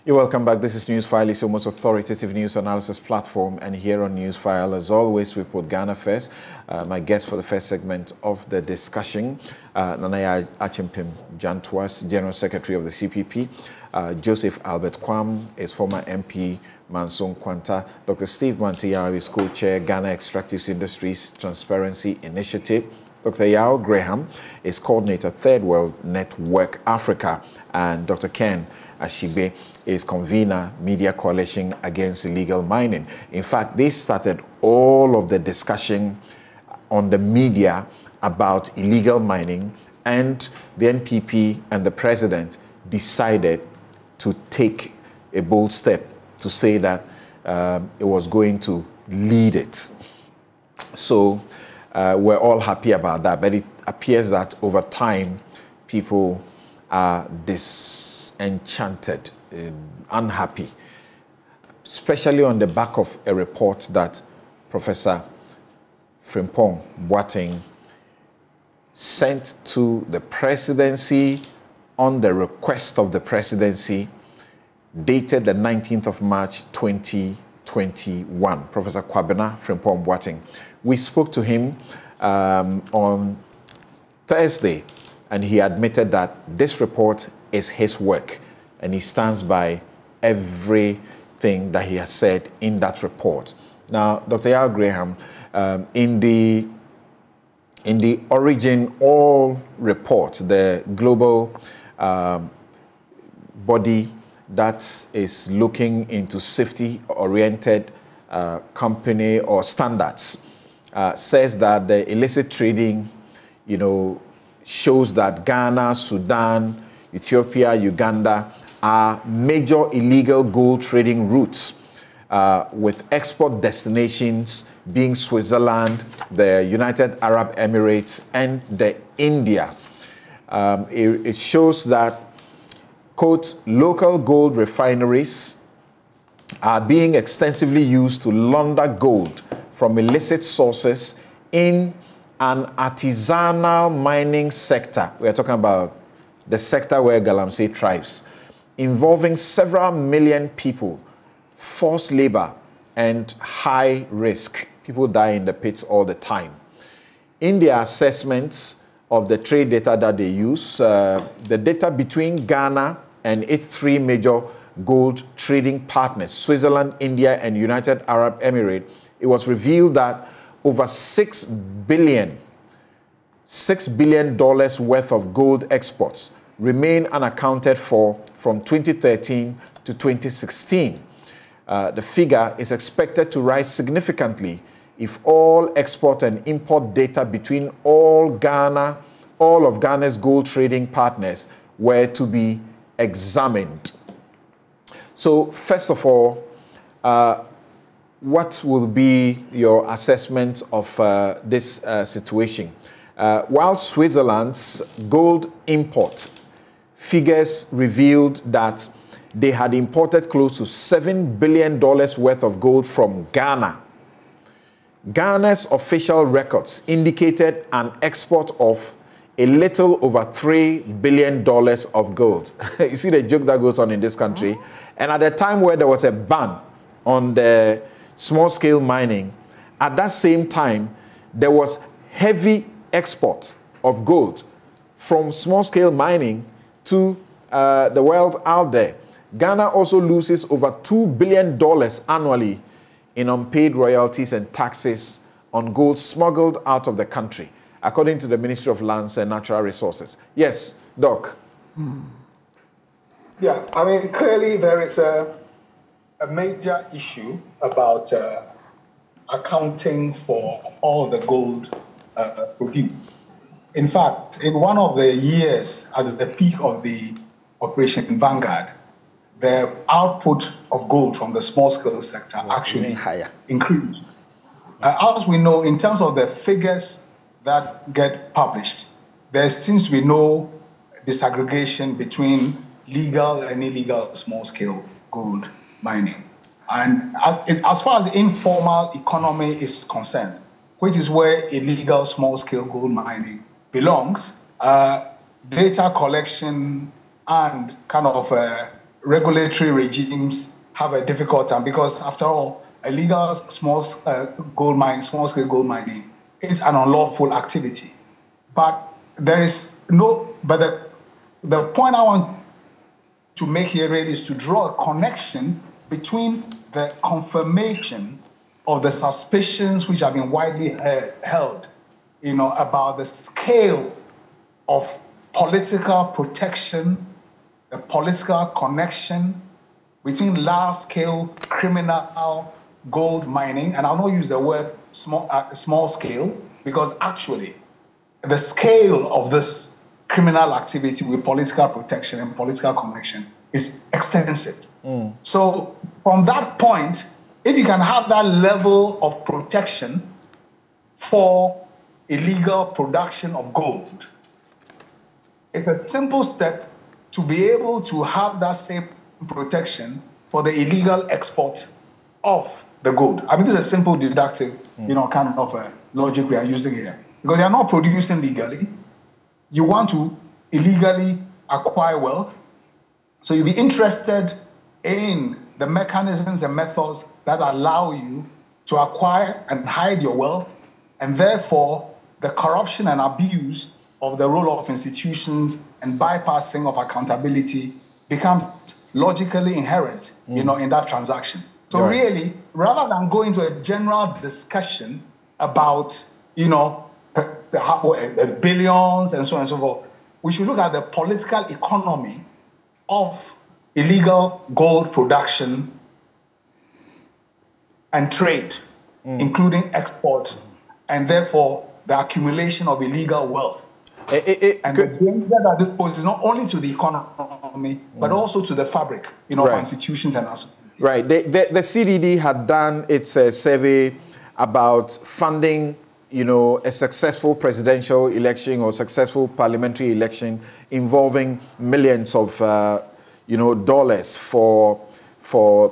You're welcome back. This is Newsfile, it's your most authoritative news analysis platform. And here on Newsfile, as always, we put Ghana first. My guest for the first segment of the discussion, Nanaya Achimpim Jantuas, General Secretary of the CPP. Joseph Albert Kwam is former MP Manson Kwanta. Dr. Steve Mantiyaw is co-chair, Ghana Extractives Industries Transparency Initiative. Dr. Yao Graham is coordinator, Third World Network Africa. And Dr. Ken Ashibe is convener, Media Coalition Against Illegal Mining. In fact, they started all of the discussion on the media about illegal mining, and the NPP and the president decided to take a bold step to say that it was going to lead it. So we're all happy about that, but it appears that over time, people are disenchanted, unhappy, especially on the back of a report that Professor Frimpong Boateng sent to the presidency on the request of the presidency, dated the 19th of March 2021. Professor Kwabena Frimpong Boateng. We spoke to him on Thursday, and he admitted that this report is his work, and he stands by everything that he has said in that report. Now, Dr. Yao Graham, in the Origin All report, the global body that is looking into safety-oriented company or standards, says that the illicit trading, shows that Ghana, Sudan, Ethiopia, Uganda are major illegal gold trading routes, with export destinations being Switzerland, the United Arab Emirates, and India. It shows that, quote, local gold refineries are being extensively used to launder gold from illicit sources in an artisanal mining sector. We are talking about the sector where Galamsey thrives, involving several million people, forced labor, and high risk. People die in the pits all the time. In their assessments of the trade data that they use, the data between Ghana and its three major gold trading partners, Switzerland, India, and United Arab Emirates, it was revealed that over $6 billion worth of gold exports remain unaccounted for from 2013 to 2016. The figure is expected to rise significantly if all export and import data between all of Ghana's gold trading partners were to be examined. So, first of all, what will be your assessment of this situation? While Switzerland's gold import figures revealed that they had imported close to $7 billion worth of gold from Ghana, Ghana's official records indicated an export of a little over $3 billion of gold. You see the joke that goes on in this country? And at the time where there was a ban on the small-scale mining, at that same time, there was heavy export of gold from small-scale mining to the world out there. Ghana also loses over $2 billion annually in unpaid royalties and taxes on gold smuggled out of the country, according to the Ministry of Lands and Natural Resources. Yes, Doc. Yeah, I mean, clearly there is a major issue about accounting for all the gold produced. In fact, in one of the years at the peak of the Operation Vanguard, the output of gold from the small-scale sector actually increased. As we know, in terms of the figures that get published, there seems to be no disaggregation between legal and illegal small-scale gold mining. And as far as the informal economy is concerned, which is where illegal small-scale gold mining belongs, data collection and kind of regulatory regimes have a difficult time because, after all, illegal small-scale gold mining is an unlawful activity. But there is no. But the point I want to make here really is to draw a connection between the confirmation of the suspicions which have been widely held, about the scale of political protection, the political connection between large-scale criminal gold mining, and I'll not use the word small scale, because actually the scale of this criminal activity with political protection and political connection is extensive. So from that point, if you can have that level of protection for illegal production of gold, it's a simple step to be able to have that same protection for the illegal export of the gold. I mean, this is a simple deductive, kind of a logic we are using here. Because you're not producing legally. You want to illegally acquire wealth. So you'll be interested in the mechanisms and methods that allow you to acquire and hide your wealth, and therefore the corruption and abuse of the role of institutions and bypassing of accountability becomes logically inherent, in that transaction. So really, rather than go into a general discussion about, the billions and so on and so forth, we should look at the political economy of illegal gold production and trade, including export, and therefore the accumulation of illegal wealth. And the danger that this poses not only to the economy, but also to the fabric, of institutions and us. Right. The CDD had done its survey about funding, a successful presidential election or successful parliamentary election involving millions of, dollars for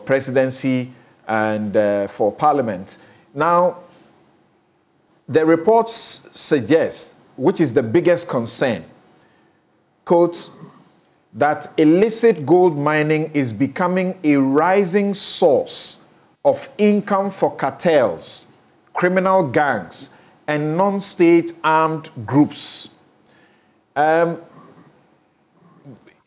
presidency and for parliament. Now, the reports suggest, which is the biggest concern, quote, that illicit gold mining is becoming a rising source of income for cartels, criminal gangs, and non-state armed groups.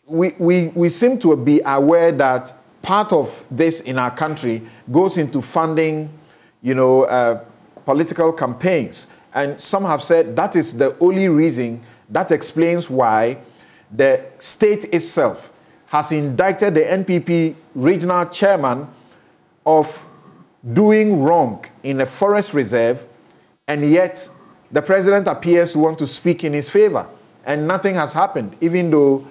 We seem to be aware that part of this in our country goes into funding, political campaigns. And some have said that is the only reason that explains why the state itself has indicted the NPP regional chairman of doing wrong in a forest reserve, and yet the president appears to want to speak in his favor, and nothing has happened, even though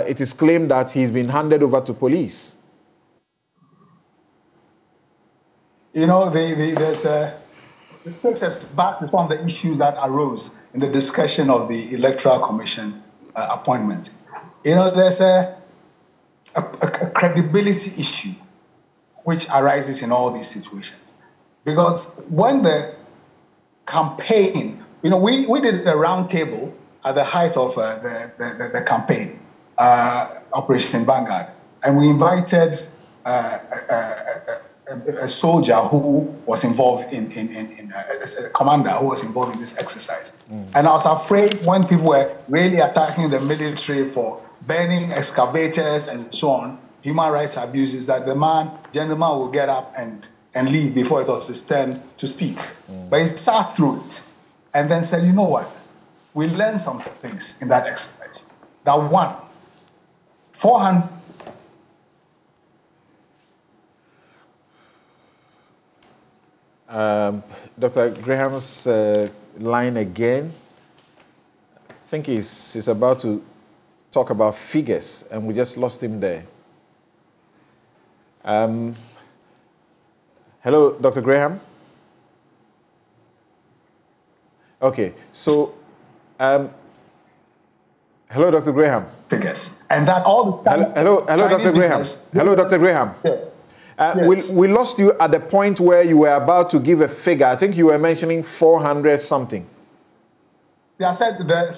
it is claimed that he's been handed over to police. There's it takes us back to some of the issues that arose in the discussion of the Electoral Commission appointment. There's a credibility issue which arises in all these situations. Because when the campaign, we did a round table at the height of the campaign, Operation Vanguard, and we invited a soldier who was involved in a commander who was involved in this exercise. And I was afraid when people were really attacking the military for burning excavators and so on, human rights abuses, that the gentleman will get up and leave before it was his turn to speak. But he sat through it and then said, you know what? We learned some things in that exercise. That one, 400 Dr. Graham's line again. I think he's about to talk about figures, and we just lost him there. Hello, Dr. Graham? Okay, so, hello, Dr. Graham. Figures. And that all the time. Hello, Dr. Graham. Hello, Dr. Graham. Yeah. Yes. We lost you at the point where you were about to give a figure. I think you were mentioning 400 something. Yeah, I said the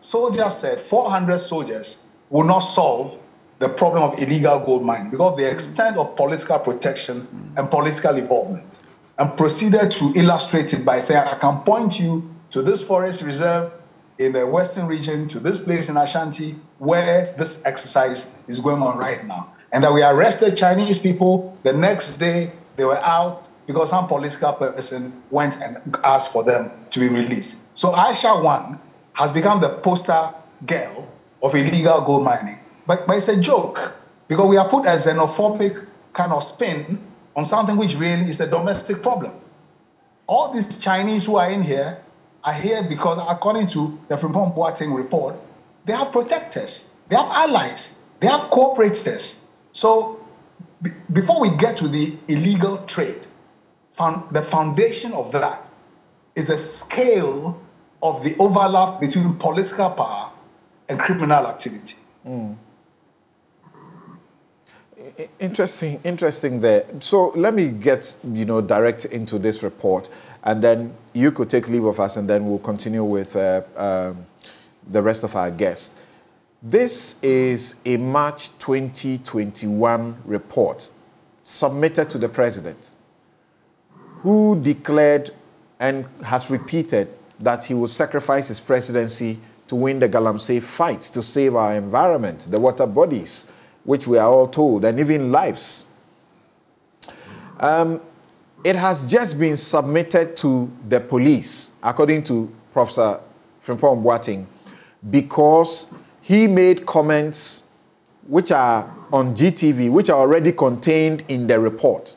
soldier said 400 soldiers will not solve the problem of illegal gold mining because of the extent of political protection and political involvement, and proceeded to illustrate it by saying, I can point you to this forest reserve in the western region, to this place in Ashanti, where this exercise is going on right now. And that we arrested Chinese people. The next day, they were out because some political person went and asked for them to be released. So Aisha Wang has become the poster girl of illegal gold mining. But it's a joke because we are put a xenophobic kind of spin on something which really is a domestic problem. All these Chinese who are in here are here because, according to the Frimpong Boateng report, they have protectors, they have allies, they have cooperators. So before we get to the illegal trade, the foundation of that is a scale of the overlap between political power and criminal activity. Mm. Interesting there. So let me get, direct into this report, and then you could take leave of us, and then we'll continue with the rest of our guests. This is a March 2021 report submitted to the president, who declared and has repeated that he will sacrifice his presidency to win the Galamsey fight to save our environment, the water bodies, which we are all told, and even lives. It has just been submitted to the police, according to Professor Frimpong Boateng, because he made comments which are on GTV, which are already contained in the report.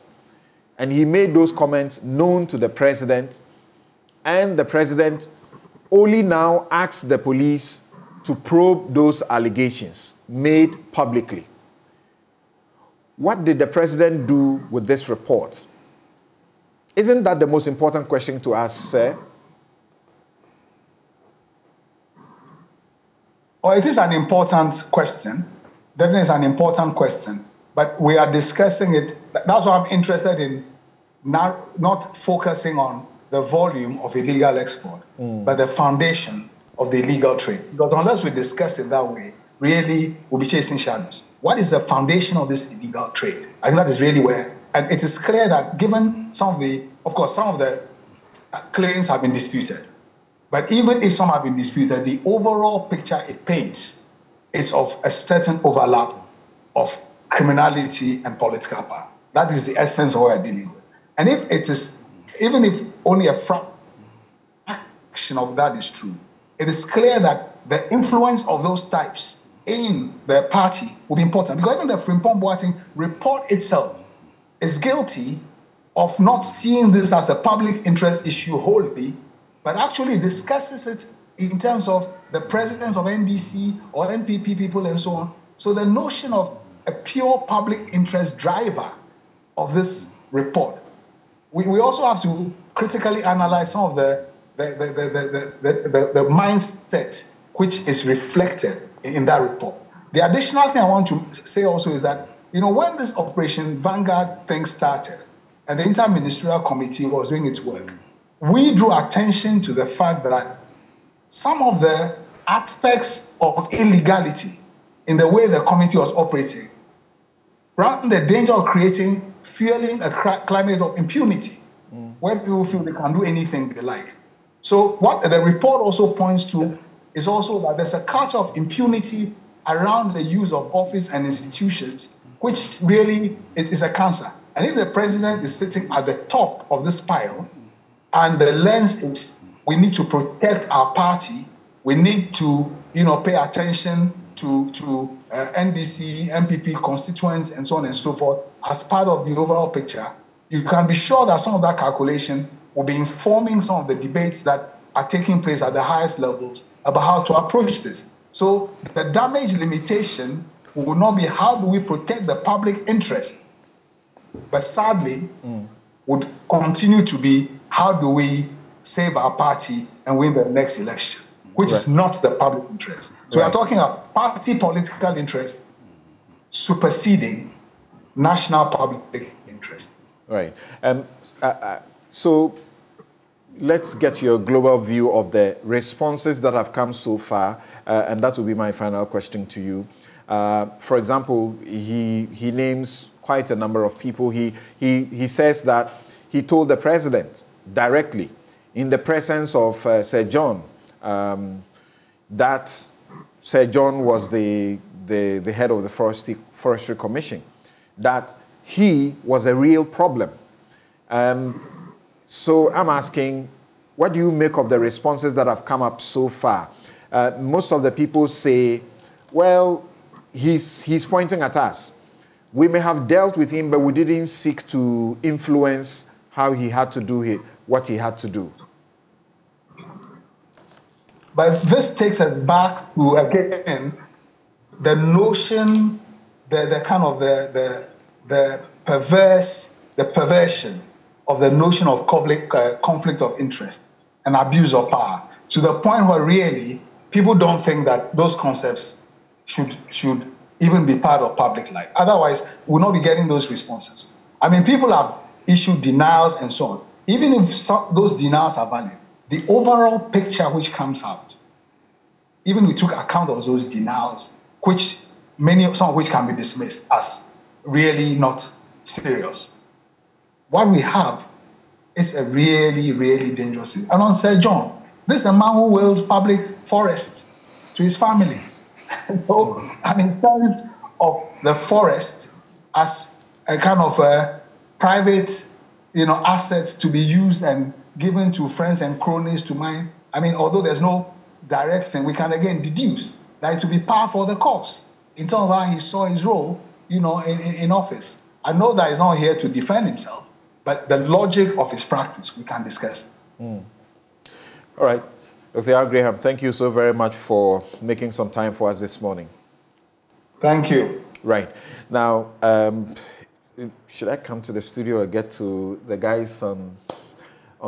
And he made those comments known to the president, and the president only now asked the police to probe those allegations made publicly. What did the president do with this report? Isn't that the most important question to ask, sir? Well, it is an important question. Definitely it's an important question. But we are discussing it. That's why I'm interested in not focusing on the volume of illegal export, but the foundation of the illegal trade. Because unless we discuss it that way, really we'll be chasing shadows. What is the foundation of this illegal trade? I think that is really where, and it is clear that given some of the claims have been disputed. But even if some have been disputed, the overall picture it paints is of a certain overlap of criminality and political power. That is the essence of what we're dealing with. And if it is, even if only a fraction of that is true, it is clear that the influence of those types in the party will be important. Because even the Frimpong Boateng report itself is guilty of not seeing this as a public interest issue wholly, but actually discusses it in terms of the presence of NBC or NPP people and so on. So the notion of a pure public interest driver of this report. We also have to critically analyze some of the mindset which is reflected in that report. The additional thing I want to say also is that, when this Operation Vanguard thing started and the Interministerial Committee was doing its work, we drew attention to the fact that some of the aspects of illegality in the way the committee was operating ran the danger of fueling a climate of impunity, where people feel they can do anything they like. So what the report also points to is also that there's a culture of impunity around the use of office and institutions, which really is a cancer. And if the president is sitting at the top of this pile, and the lens is we need to protect our party, we need to pay attention to NDC, MPP constituents, and so on and so forth, as part of the overall picture, you can be sure that some of that calculation will be informing some of the debates that are taking place at the highest levels about how to approach this. So the damage limitation will not be how do we protect the public interest, but sadly would continue to be how do we save our party and win the next election, which is not the public interest. So we are talking about party political interest superseding national public interest. Right. So let's get your global view of the responses that have come so far, and that will be my final question to you. For example, he names quite a number of people. He says that he told the president directly, in the presence of Sir John, that Sir John was the head of the Forestry Commission, that he was a real problem. So I'm asking, what do you make of the responses that have come up so far? Most of the people say, well, he's pointing at us. We may have dealt with him, but we didn't seek to influence how he had to do what he had to do. But this takes us back to, again, the notion, the perversion of the notion of conflict of interest and abuse of power, to the point where really people don't think that those concepts should even be part of public life. Otherwise, we'll not be getting those responses. I mean, people have issued denials and so on. Even if those denials are valid, the overall picture which comes out, even we took account of those denials, some of which can be dismissed as really not serious. What we have is a really, really dangerous thing. And on Sir John, this is a man who willed public forests to his family. So, I mean, in terms of the forest as a kind of private, assets to be used and given to friends and cronies to mine. I mean, although there's no direct thing, we can again deduce that it will be par for the course in terms of how he saw his role, in office. I know that he's not here to defend himself, but the logic of his practice, we can discuss it. All right. Dr. Al Graham, thank you so very much for making some time for us this morning. Thank you. Right. Now, should I come to the studio or get to the guys on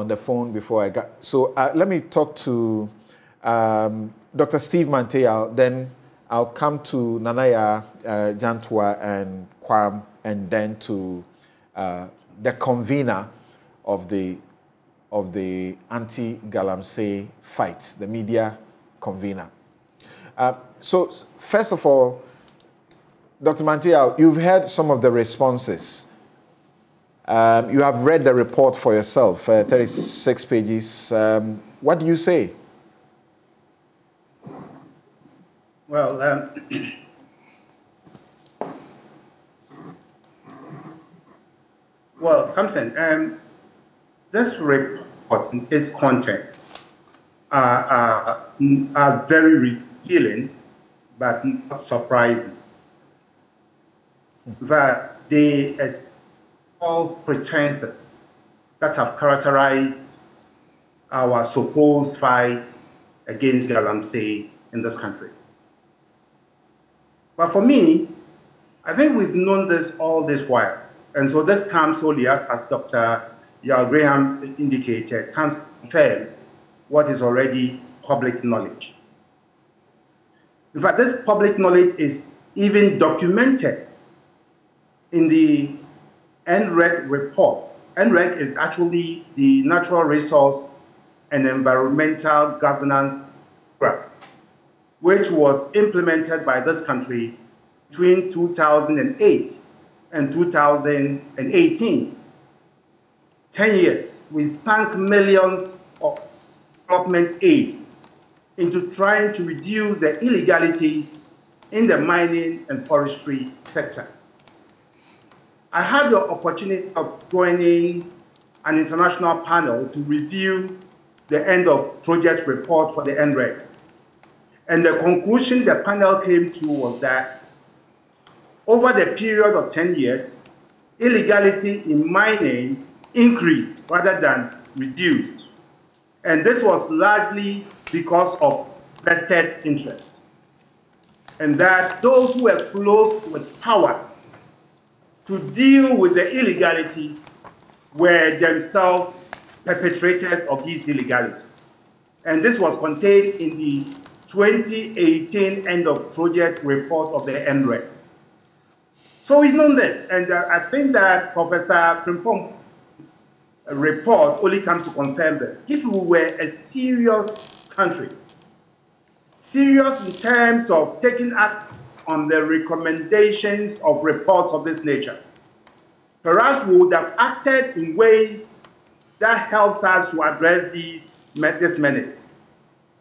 the phone before I got... So let me talk to Dr. Steve Mantea, then I'll come to Nanaya Jantua and Kwam, and then to the convener of the anti-Galamsey fight, the media convener. So first of all, Dr. Mantea, you've heard some of the responses. You have read the report for yourself, 36 pages. What do you say? Well, Samson, this report and its contents are very revealing, but not surprising. That they expose pretenses that have characterized our supposed fight against Galamsey in this country. But for me, I think we've known this all this while. And so this comes solely, as Dr. Al Graham indicated, comes to confirm what is already public knowledge. In fact, this public knowledge is even documented in the NREG report. NREG is actually the Natural Resource and Environmental Governance Program, which was implemented by this country between 2008 and 2018. 10 years, we sank millions of development aid into trying to reduce the illegalities in the mining and forestry sector. I had the opportunity of joining an international panel to review the end of project report for the NREG. And the conclusion the panel came to was that over the period of 10 years, illegality in mining increased rather than reduced. And this was largely because of vested interest. And that those who were clothed with power to deal with the illegalities were themselves perpetrators of these illegalities. And this was contained in the 2018 end of project report of the NREG. So we've known this, and I think that Professor Frimpong's report only comes to confirm this. If we were a serious country, serious in terms of taking act on the recommendations of reports of this nature, perhaps we would have acted in ways that helps us to address this menace.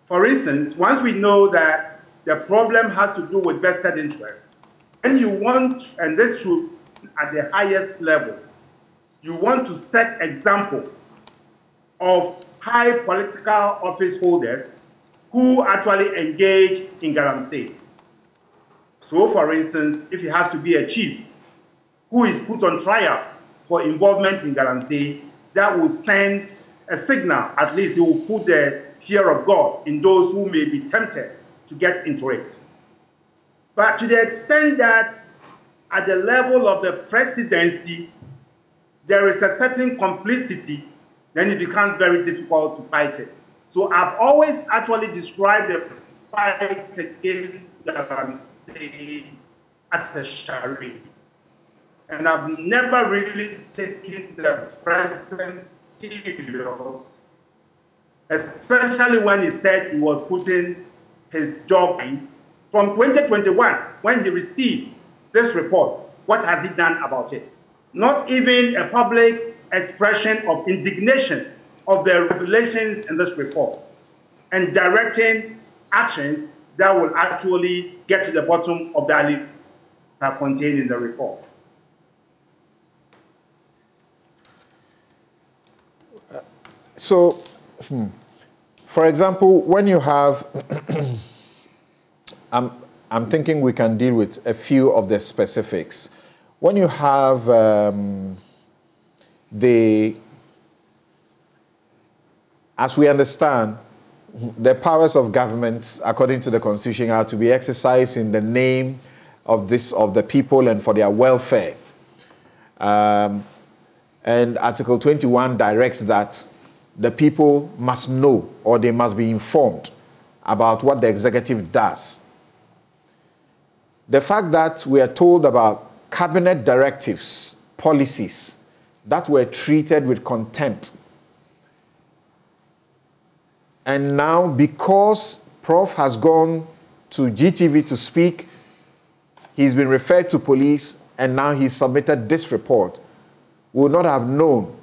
For instance, once we know that the problem has to do with vested interest, and you want, and this should at the highest level, you want to set example of high political office holders who actually engage in galamsey. So, for instance, if it has to be a chief who is put on trial for involvement in galamsey, that will send a signal, at least it will put the fear of God in those who may be tempted to get into it. But to the extent that at the level of the presidency, there is a certain complicity, then it becomes very difficult to fight it. So I've always actually described the fight against galamsey as a charade. And I've never really taken the president serious, especially when he said he was putting his job in. From 2021, when he received this report, what has he done about it? Not even a public expression of indignation of the revelations in this report and directing actions that will actually get to the bottom of the allegations contained in the report. So, for example, when you have, I'm thinking we can deal with a few of the specifics. When you have as we understand, the powers of government, according to the Constitution, are to be exercised in the name of the people and for their welfare. And Article 21 directs that the people must know, or they must be informed about what the executive does. The fact that we are told about cabinet directives, policies, that were treated with contempt. And now, because Prof has gone to GTV to speak, he's been referred to police, and now he's submitted this report, we would not have known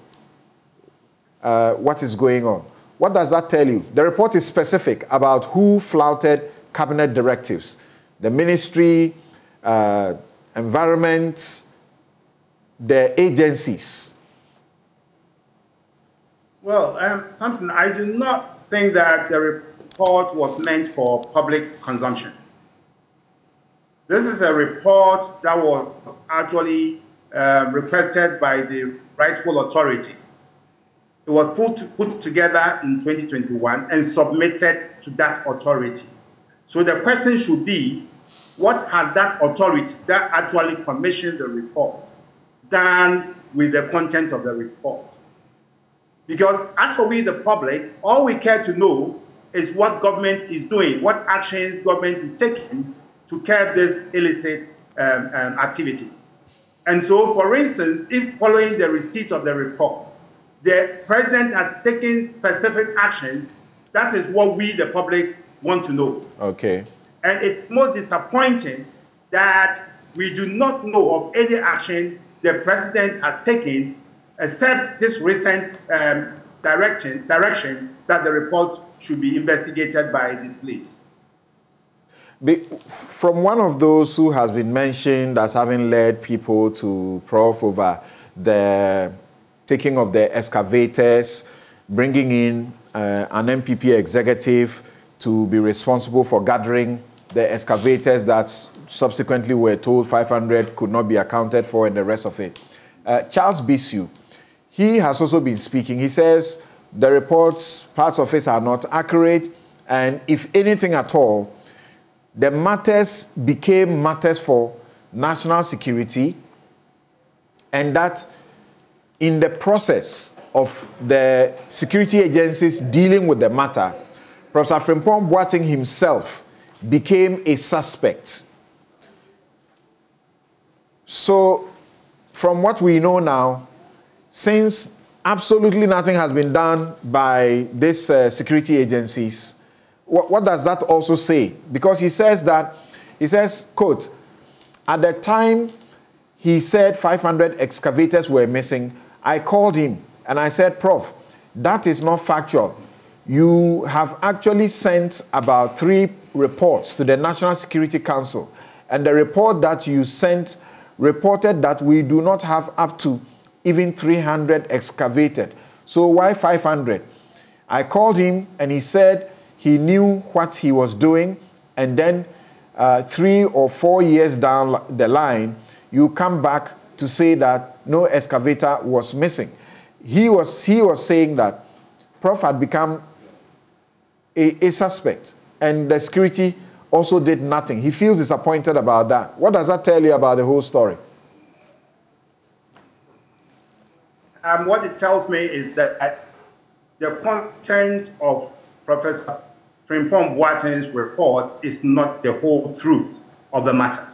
what is going on. What does that tell you? The report is specific about who flouted cabinet directives. The ministry, environment, the agencies. Well, Samson, I do not think that the report was meant for public consumption. This is a report that was actually requested by the rightful authority. It was put together in 2021 and submitted to that authority. So the question should be, what has that authority that actually commissioned the report done with the content of the report? Because as for we, the public, all we care to know is what government is doing, what actions government is taking to curb this illicit activity. And so, for instance, if following the receipt of the report, the president has taken specific actions, that is what we, the public, want to know. Okay. And it's most disappointing that we do not know of any action the president has taken except this recent direction that the report should be investigated by the police. From one of those who has been mentioned as having led people to Prof over the taking of the excavators, bringing in an MPP executive to be responsible for gathering the excavators that subsequently were told 500 could not be accounted for and the rest of it. Charles Bisu, he has also been speaking. He says the reports, parts of it are not accurate, and if anything at all, the matters became matters for national security, and that in the process of the security agencies dealing with the matter, Professor Frimpong Boateng himself became a suspect. So, from what we know now, since absolutely nothing has been done by these security agencies, what does that also say? Because he says that He says, quote, at the time he said 500 excavators were missing, I called him and I said, Prof, that is not factual. You have actually sent about 3 reports to the National Security Council, and the report that you sent reported that we do not have up to even 300 excavated. So why 500? I called him and he said he knew what he was doing, and then 3 or 4 years down the line, you come back to say that no excavator was missing. He was saying that Prof had become a suspect, and the security also did nothing. He feels disappointed about that. What does that tell you about the whole story? What it tells me is that the content of Professor Frimpong Boateng's report is not the whole truth of the matter.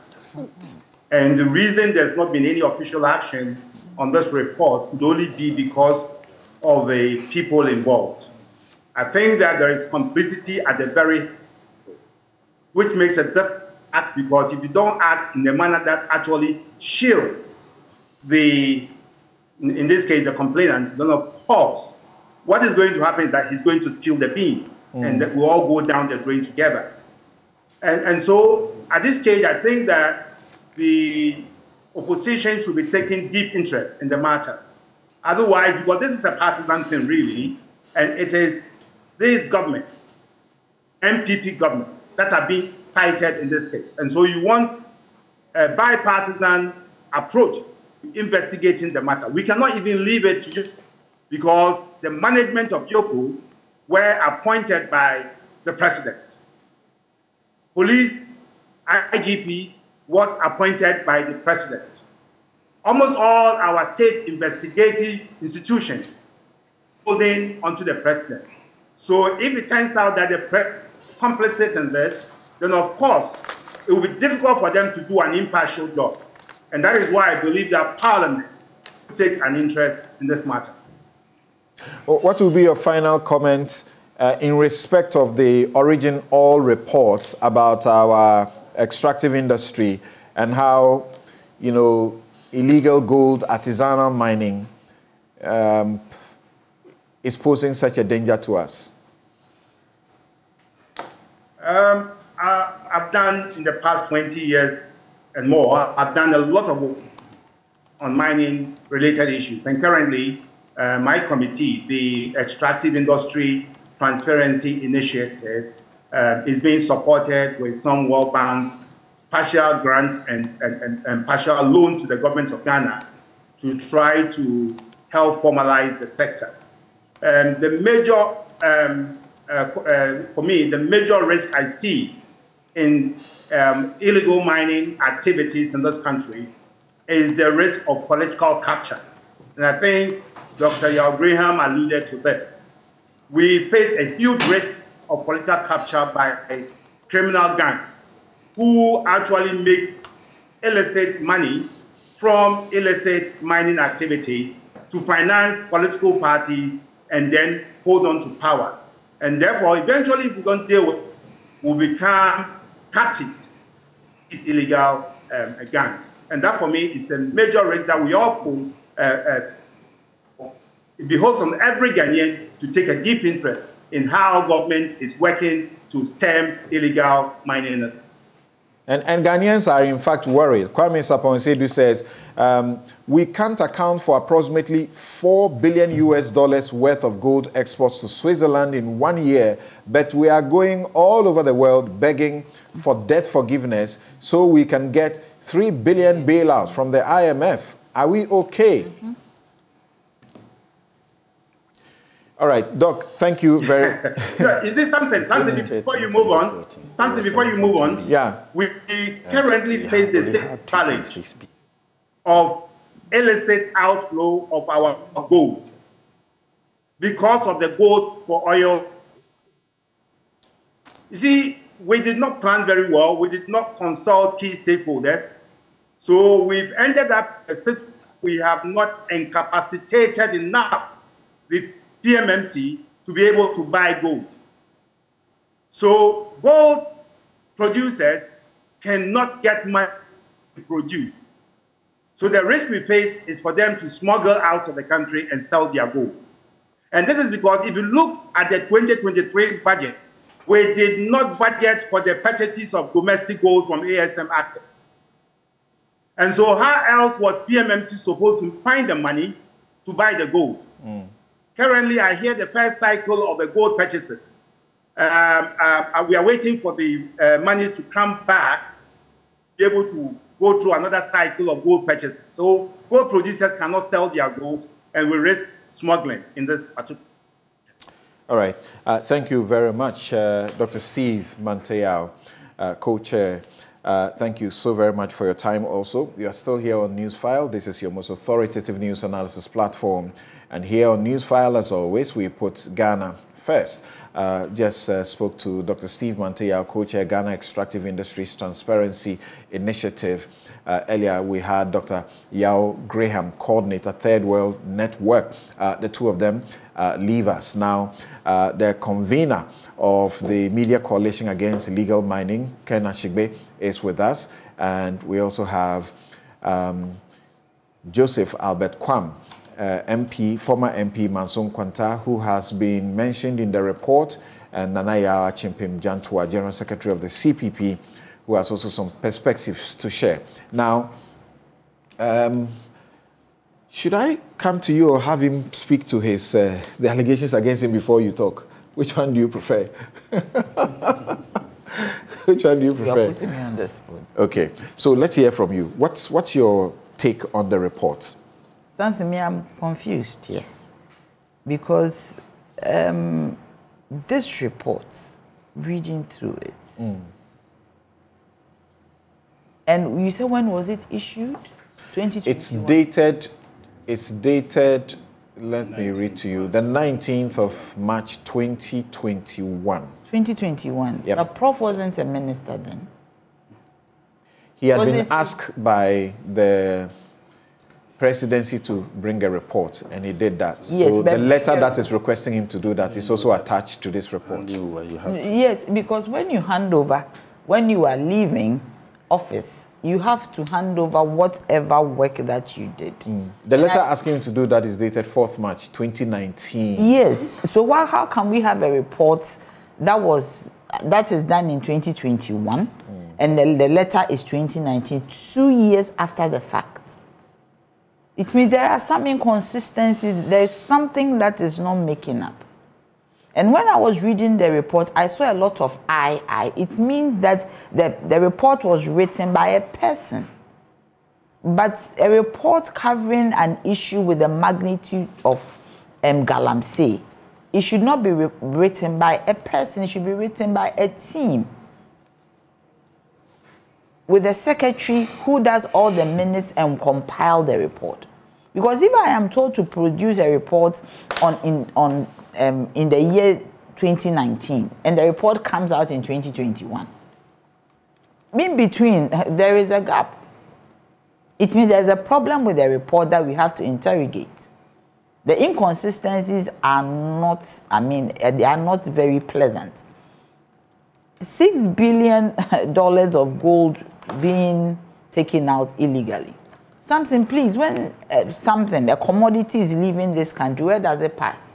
And the reason there's not been any official action on this report could only be because of the people involved. I think that there is complicity at the very, which makes a different act, because if you don't act in a manner that actually shields the, in this case, the complainant, then of course, what is going to happen is that he's going to spill the bean, and that we all go down the drain together. And so at this stage, I think that the opposition should be taking deep interest in the matter. Otherwise, because this is a partisan thing, really, and it is this government, MPP government, that are being cited in this case. And so you want a bipartisan approach to investigating the matter. We cannot even leave it to you, because the management of Yoko were appointed by the president. Police IGP was appointed by the president. Almost all our state investigative institutions holding onto the president. So if it turns out that the president is complicit in this, then of course it will be difficult for them to do an impartial job. And that is why I believe that Parliament will take an interest in this matter. What will be your final comments in respect of the Origin Oil reports about our extractive industry and how, you know, illegal gold artisanal mining is posing such a danger to us? I've done in the past 20 years and more, I've done a lot of work on mining related issues. And currently, my committee, the Extractive Industry Transparency Initiative, is being supported with some World Bank partial grant and partial loan to the government of Ghana to try to help formalize the sector. The major, for me, the major risk I see in illegal mining activities in this country is the risk of political capture. And I think Dr. Yao Graham alluded to this. We face a huge risk of political capture by criminal gangs who actually make illicit money from illicit mining activities to finance political parties and then hold on to power. And therefore, eventually, if we don't deal with it, we'll become captives of these illegal gangs. And that, for me, is a major risk that we all pose. It behoves on every Ghanaian to take a deep interest in how government is working to stem illegal mining. And Ghanaians are in fact worried. Kwame Sapon-Sedu says, we can't account for approximately $4 billion worth of gold exports to Switzerland in 1 year, but we are going all over the world begging for debt forgiveness so we can get $3 billion bailout from the IMF. Are we okay? Mm-hmm. All right, Doc, thank you very much. Is this something before you move on? Something before you move on? Yeah. We currently face the same challenge of illicit outflow of our gold because of the gold for oil. You see, we did not plan very well. We did not consult key stakeholders. So we've ended up, we have not incapacitated enough the PMMC to be able to buy gold. So gold producers cannot get money to produce. So the risk we face is for them to smuggle out of the country and sell their gold. And this is because if you look at the 2023 budget, we did not budget for the purchases of domestic gold from ASM actors. And so how else was PMMC supposed to find the money to buy the gold? Currently, I hear the first cycle of the gold purchases. We are waiting for the monies to come back, be able to go through another cycle of gold purchases. So gold producers cannot sell their gold, and we risk smuggling in this particular. All right. Thank you very much, Dr. Steve Manteyao, co-chair. Thank you so very much for your time also. You are still here on Newsfile. This is your most authoritative news analysis platform. And here on Newsfile, as always, we put Ghana first. Just spoke to Dr. Steve Manteyao, co-chair Ghana Extractive Industries Transparency Initiative. Earlier, we had Dr. Yao Graham, coordinator, Third World Network. The two of them leave us. Now, the convener of the Media Coalition Against Illegal Mining, Ken Ashigbe, is with us. And we also have Joseph Albert Kwam, MP, former MP Manson Kwanta, who has been mentioned in the report, and Nanaya Chimpim Jantua, General Secretary of the CPP, who has also some perspectives to share. Now, should I come to you or have him speak to his the allegations against him before you talk? Which one do you prefer? Which one do you prefer? You're putting me on the spot. Okay, so let's hear from you. What's your take on the report? Something I'm confused here because this report, reading through it, and you said when was it issued? 2021. It's dated. Let me read to you. The 19th of March, 2021. 2021. Yep. The Prof wasn't a minister then. He had been asked by the presidency to bring a report, and he did that. Yes, so the letter that is requesting him to do that is also attached to this report. Yes, because when you hand over, when you are leaving office, you have to hand over whatever work that you did. The letter asking him to do that is dated 4th March 2019. Yes. So how can we have a report that is done in 2021 and the letter is 2019, 2 years after the fact? It means there are some inconsistencies. There's something that is not making up. And when I was reading the report, I saw a lot of I. It means that the report was written by a person. But a report covering an issue with the magnitude of Galamsey, it should not be written by a person. It should be written by a team, with a secretary who does all the minutes and compile the report. Because if I am told to produce a report in the year 2019 and the report comes out in 2021, in between there is a gap. It means there's a problem with the report that we have to interrogate. The inconsistencies are not, they are not very pleasant. $6 billion of gold being taken out illegally. Something, please, when a commodity is leaving this country, where does it pass?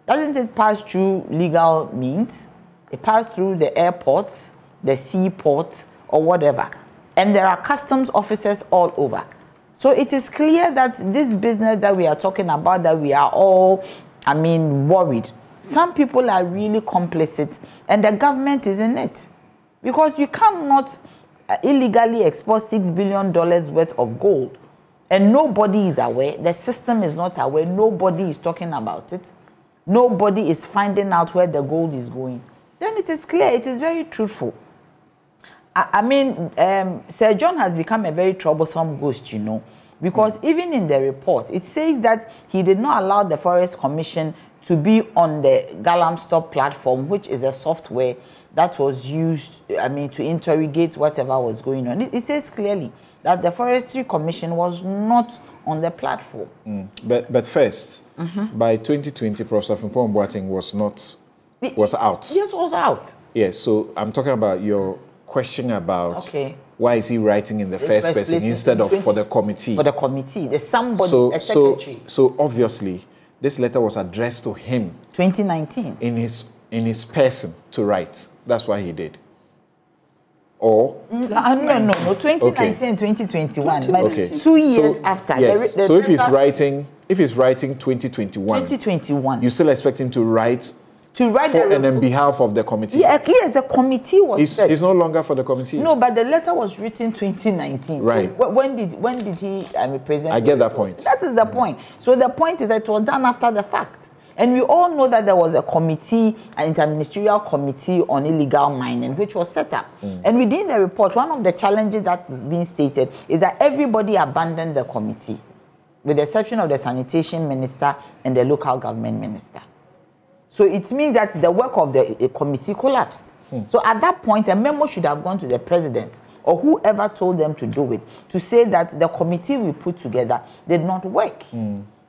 Doesn't it pass through legal means? It passes through the airports, the seaports, or whatever. And there are customs officers all over. So it is clear that this business that we are talking about, that we are all, worried. Some people are really complicit, and the government is in it. Because you cannot illegally export $6 billion worth of gold. And nobody is aware. The system is not aware. Nobody is talking about it. Nobody is finding out where the gold is going. Then it is clear. It is very truthful. Sir John has become a very troublesome ghost, because even in the report, it says that he did not allow the Forest Commission to be on the Galamstop platform, which is a software that was used, to interrogate whatever was going on. It says clearly that the Forestry Commission was not on the platform. But first, by 2020, Professor Frimpong Boateng was out. Yes, was out. Yes, so I'm talking about your question about why is he writing in the first person instead of for the committee? For the committee. There's somebody, a secretary. So obviously, this letter was addressed to him. 2019. In his person to write. That's why he did. Or? No, 2019, 2021. Okay. 2 years after. Yes. So if he's writing 2021, you still expect him to write for and on behalf of the committee? Yeah, yes, the committee was set. It's no longer for the committee. No, but the letter was written 2019. Right. So when did he present? I get that point. That is the point. So the point is that it was done after the fact. And we all know that there was a committee, an interministerial committee on illegal mining, which was set up. And within the report, one of the challenges that is being stated is that everybody abandoned the committee, with the exception of the sanitation minister and the local government minister. So it means that the work of the committee collapsed. So at that point, a memo should have gone to the president or whoever told them to do it, to say that the committee we put together did not work.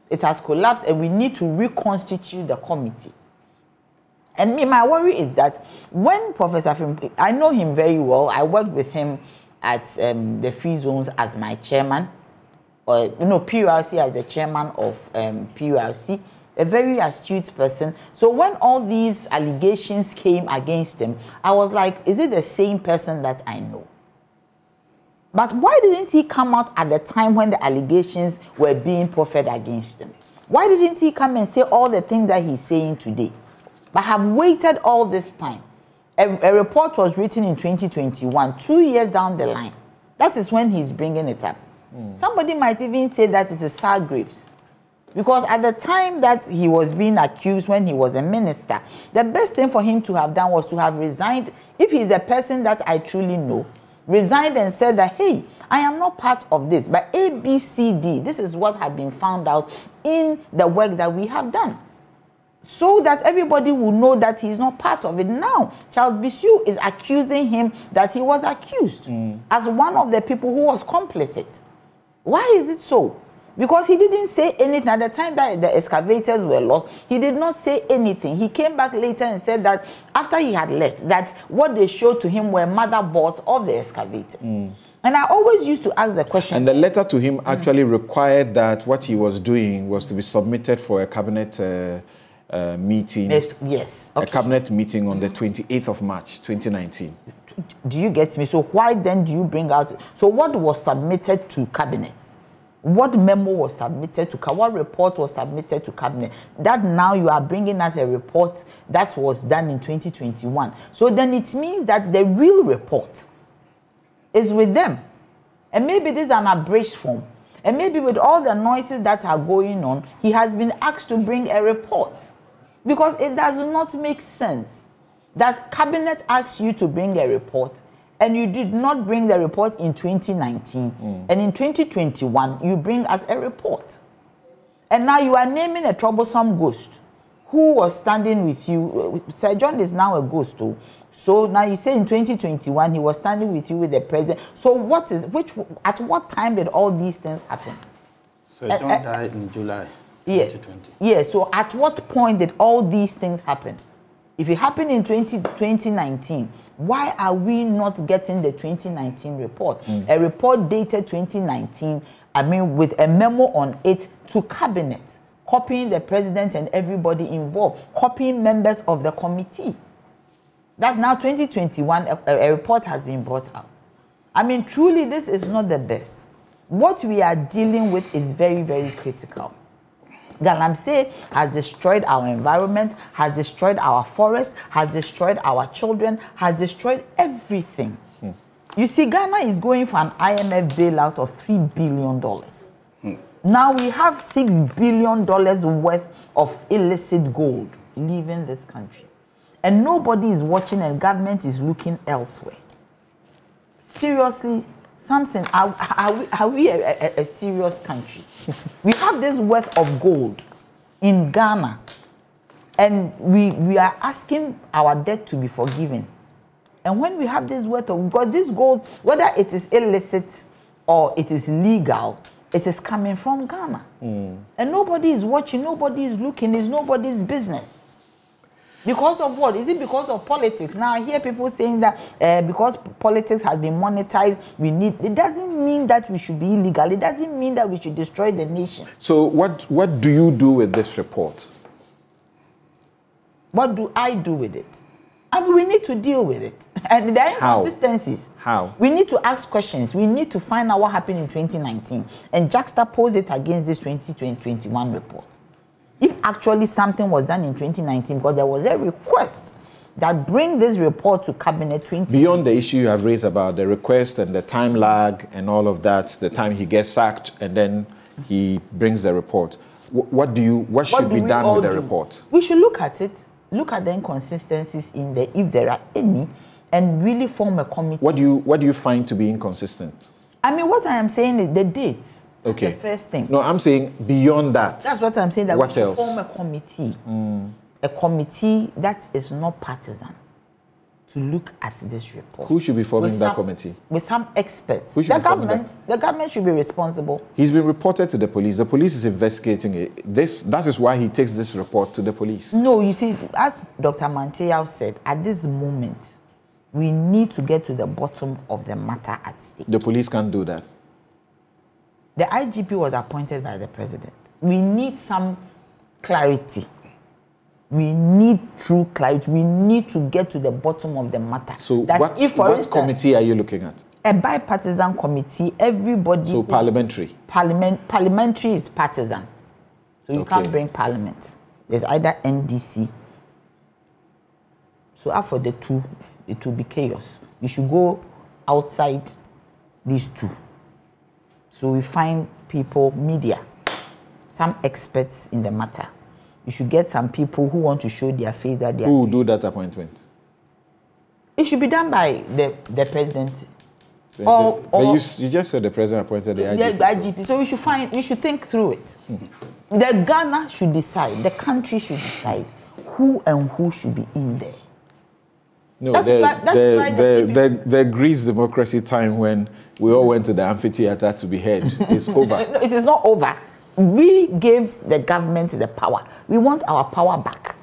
It has collapsed and we need to reconstitute the committee. And my worry is that when Professor Frim, I know him very well, I worked with him at the Free Zones as my chairman, or PURC as the chairman of PURC, a very astute person. So when all these allegations came against him, I was like, is it the same person that I know? But why didn't he come out at the time when the allegations were being proffered against him? Why didn't he come and say all the things that he's saying today? But have waited all this time. A report was written in 2021, 2 years down the line. That is when he's bringing it up. Somebody might even say that it is sour grapes. Because at the time that he was being accused when he was a minister, the best thing for him to have done was to have resigned. If he's a person that I truly know, resigned and said that, hey, I am not part of this, but A, B, C, D, this is what had been found out in the work that we have done. So that everybody will know that he's not part of it. Now, Charles Bissiou is accusing him that he was accused as one of the people who was complicit. Why is it so? Because he didn't say anything. At the time that the excavators were lost, he did not say anything. He came back later and said that after he had left, that what they showed to him were motherboards of the excavators. And I always used to ask the question. And the letter to him actually required that what he was doing was to be submitted for a cabinet meeting. Yes. Okay. A cabinet meeting on the 28th of March, 2019. Do you get me? So why then do you bring out... So what was submitted to cabinet? What memo was submitted to, what report was submitted to cabinet? That now you are bringing us a report that was done in 2021. So then it means that the real report is with them. And maybe this is an abridged form. And maybe with all the noises that are going on, he has been asked to bring a report. Because it does not make sense that cabinet asks you to bring a report and you did not bring the report in 2019. And in 2021, you bring us a report. And now you are naming a troublesome ghost who was standing with you. Sir John is now a ghost too. So now you say in 2021, he was standing with you with the president. So at what time did all these things happen? Sir John died in July 2020. Yeah, so at what point did all these things happen? If it happened in 2019, why are we not getting the 2019 report? A report dated 2019, with a memo on it to cabinet, copying the president and everybody involved, copying members of the committee. That now 2021, a report has been brought out. Truly, this is not the best. What we are dealing with is very, very critical. Galamsey has destroyed our environment, has destroyed our forests, has destroyed our children, has destroyed everything. You see, Ghana is going for an IMF bailout of $3 billion. Now we have $6 billion worth of illicit gold leaving this country. And nobody is watching and government is looking elsewhere. Seriously, Samson, are we a serious country? We have this worth of gold in Ghana, and we are asking our debt to be forgiven. And when we have this worth of gold, this gold, whether it is illicit or it is legal, it is coming from Ghana. And nobody is watching, nobody is looking, it's nobody's business. Because of what? Is it because of politics? Now I hear people saying that because politics has been monetized, it doesn't mean that we should be illegal. It doesn't mean that we should destroy the nation. So what do you do with this report? What do I do with it? I mean, we need to deal with it. And there are inconsistencies. How? We need to ask questions. We need to find out what happened in 2019 and juxtapose it against this 2021 report. If actually something was done in 2019, because there was a request that bring this report to Cabinet 20. Beyond the issue you have raised about the request and the time lag and all of that, the time he gets sacked and then he brings the report, what should be done with the report? We should look at it, look at the inconsistencies in there, if there are any, and really form a committee. What do you find to be inconsistent? I mean, what I am saying is the dates. Okay. The first thing. No, I'm saying beyond that. That's what I'm saying, that what we should else? form a committee. A committee that is not partisan to look at this report. Who should be forming that committee? With some experts. Who should be forming The government should be responsible. He's been reported to the police. The police is investigating it. That is why he takes this report to the police. No, you see, as Dr. Manteau said, at this moment, we need to get to the bottom of the matter at stake. The police can't do that. The IGP was appointed by the president. We need some clarity. We need true clarity. We need to get to the bottom of the matter. So what committee are you looking at? A bipartisan committee, everybody. So parliamentary? Parliamentary is partisan. So you can't bring parliament. There's either NDC. So after the two, it will be chaos. We should go outside these two. So we find people, media, some experts in the matter. You should get some people who want to show their face that they are. Who will do that appointment? It should be done by the president. You just said the president appointed the IGP. The IGP. So we should think through it. The Ghana should decide, the country should decide who and who should be in there. No, the Greece democracy time when we all went to the amphitheater to be heard is over. No, it is not over. We gave the government the power. We want our power back.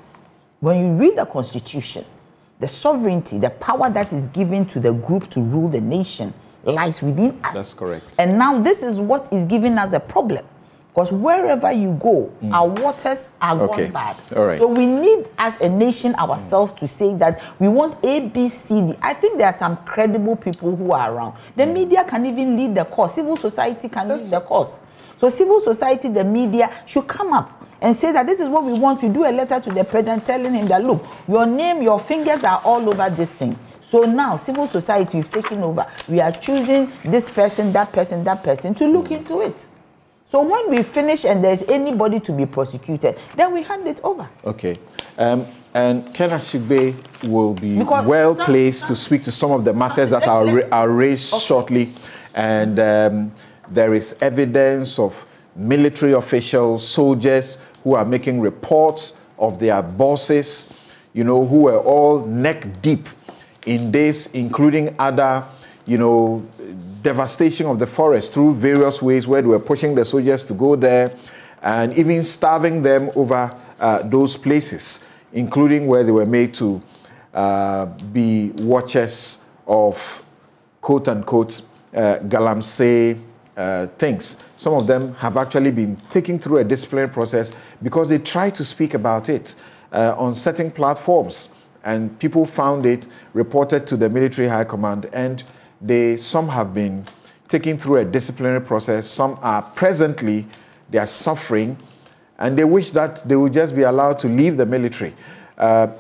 When you read the Constitution, the sovereignty, the power that is given to the group to rule the nation lies within us. That's correct. And now this is what is giving us a problem. Because wherever you go, our waters are gone bad. All right. So we need, as a nation, ourselves to say that we want A, B, C, D. I think there are some credible people who are around. The media can even lead the cause. Civil society can lead the cause. So civil society, the media, should come up and say that this is what we want. You do a letter to the president telling him that, look, your name, your fingers are all over this thing. So now, civil society, we've taken over. We are choosing this person, that person to look into it. So when we finish and there's anybody to be prosecuted, then we hand it over. Okay. And Ken Ashigbe will be well placed to speak to some of the matters that are raised shortly. And there is evidence of military officials, soldiers who are making reports of their bosses, who were all neck deep in this, including other, devastation of the forest through various ways where they were pushing the soldiers to go there and even starving them over those places, including where they were made to be watchers of quote-unquote galamsey things. Some of them have actually been taken through a disciplinary process because they tried to speak about it on certain platforms, and people found it, reported to the military high command, and some have been taken through a disciplinary process. Some are presently, they are suffering, and they wish that they would just be allowed to leave the military.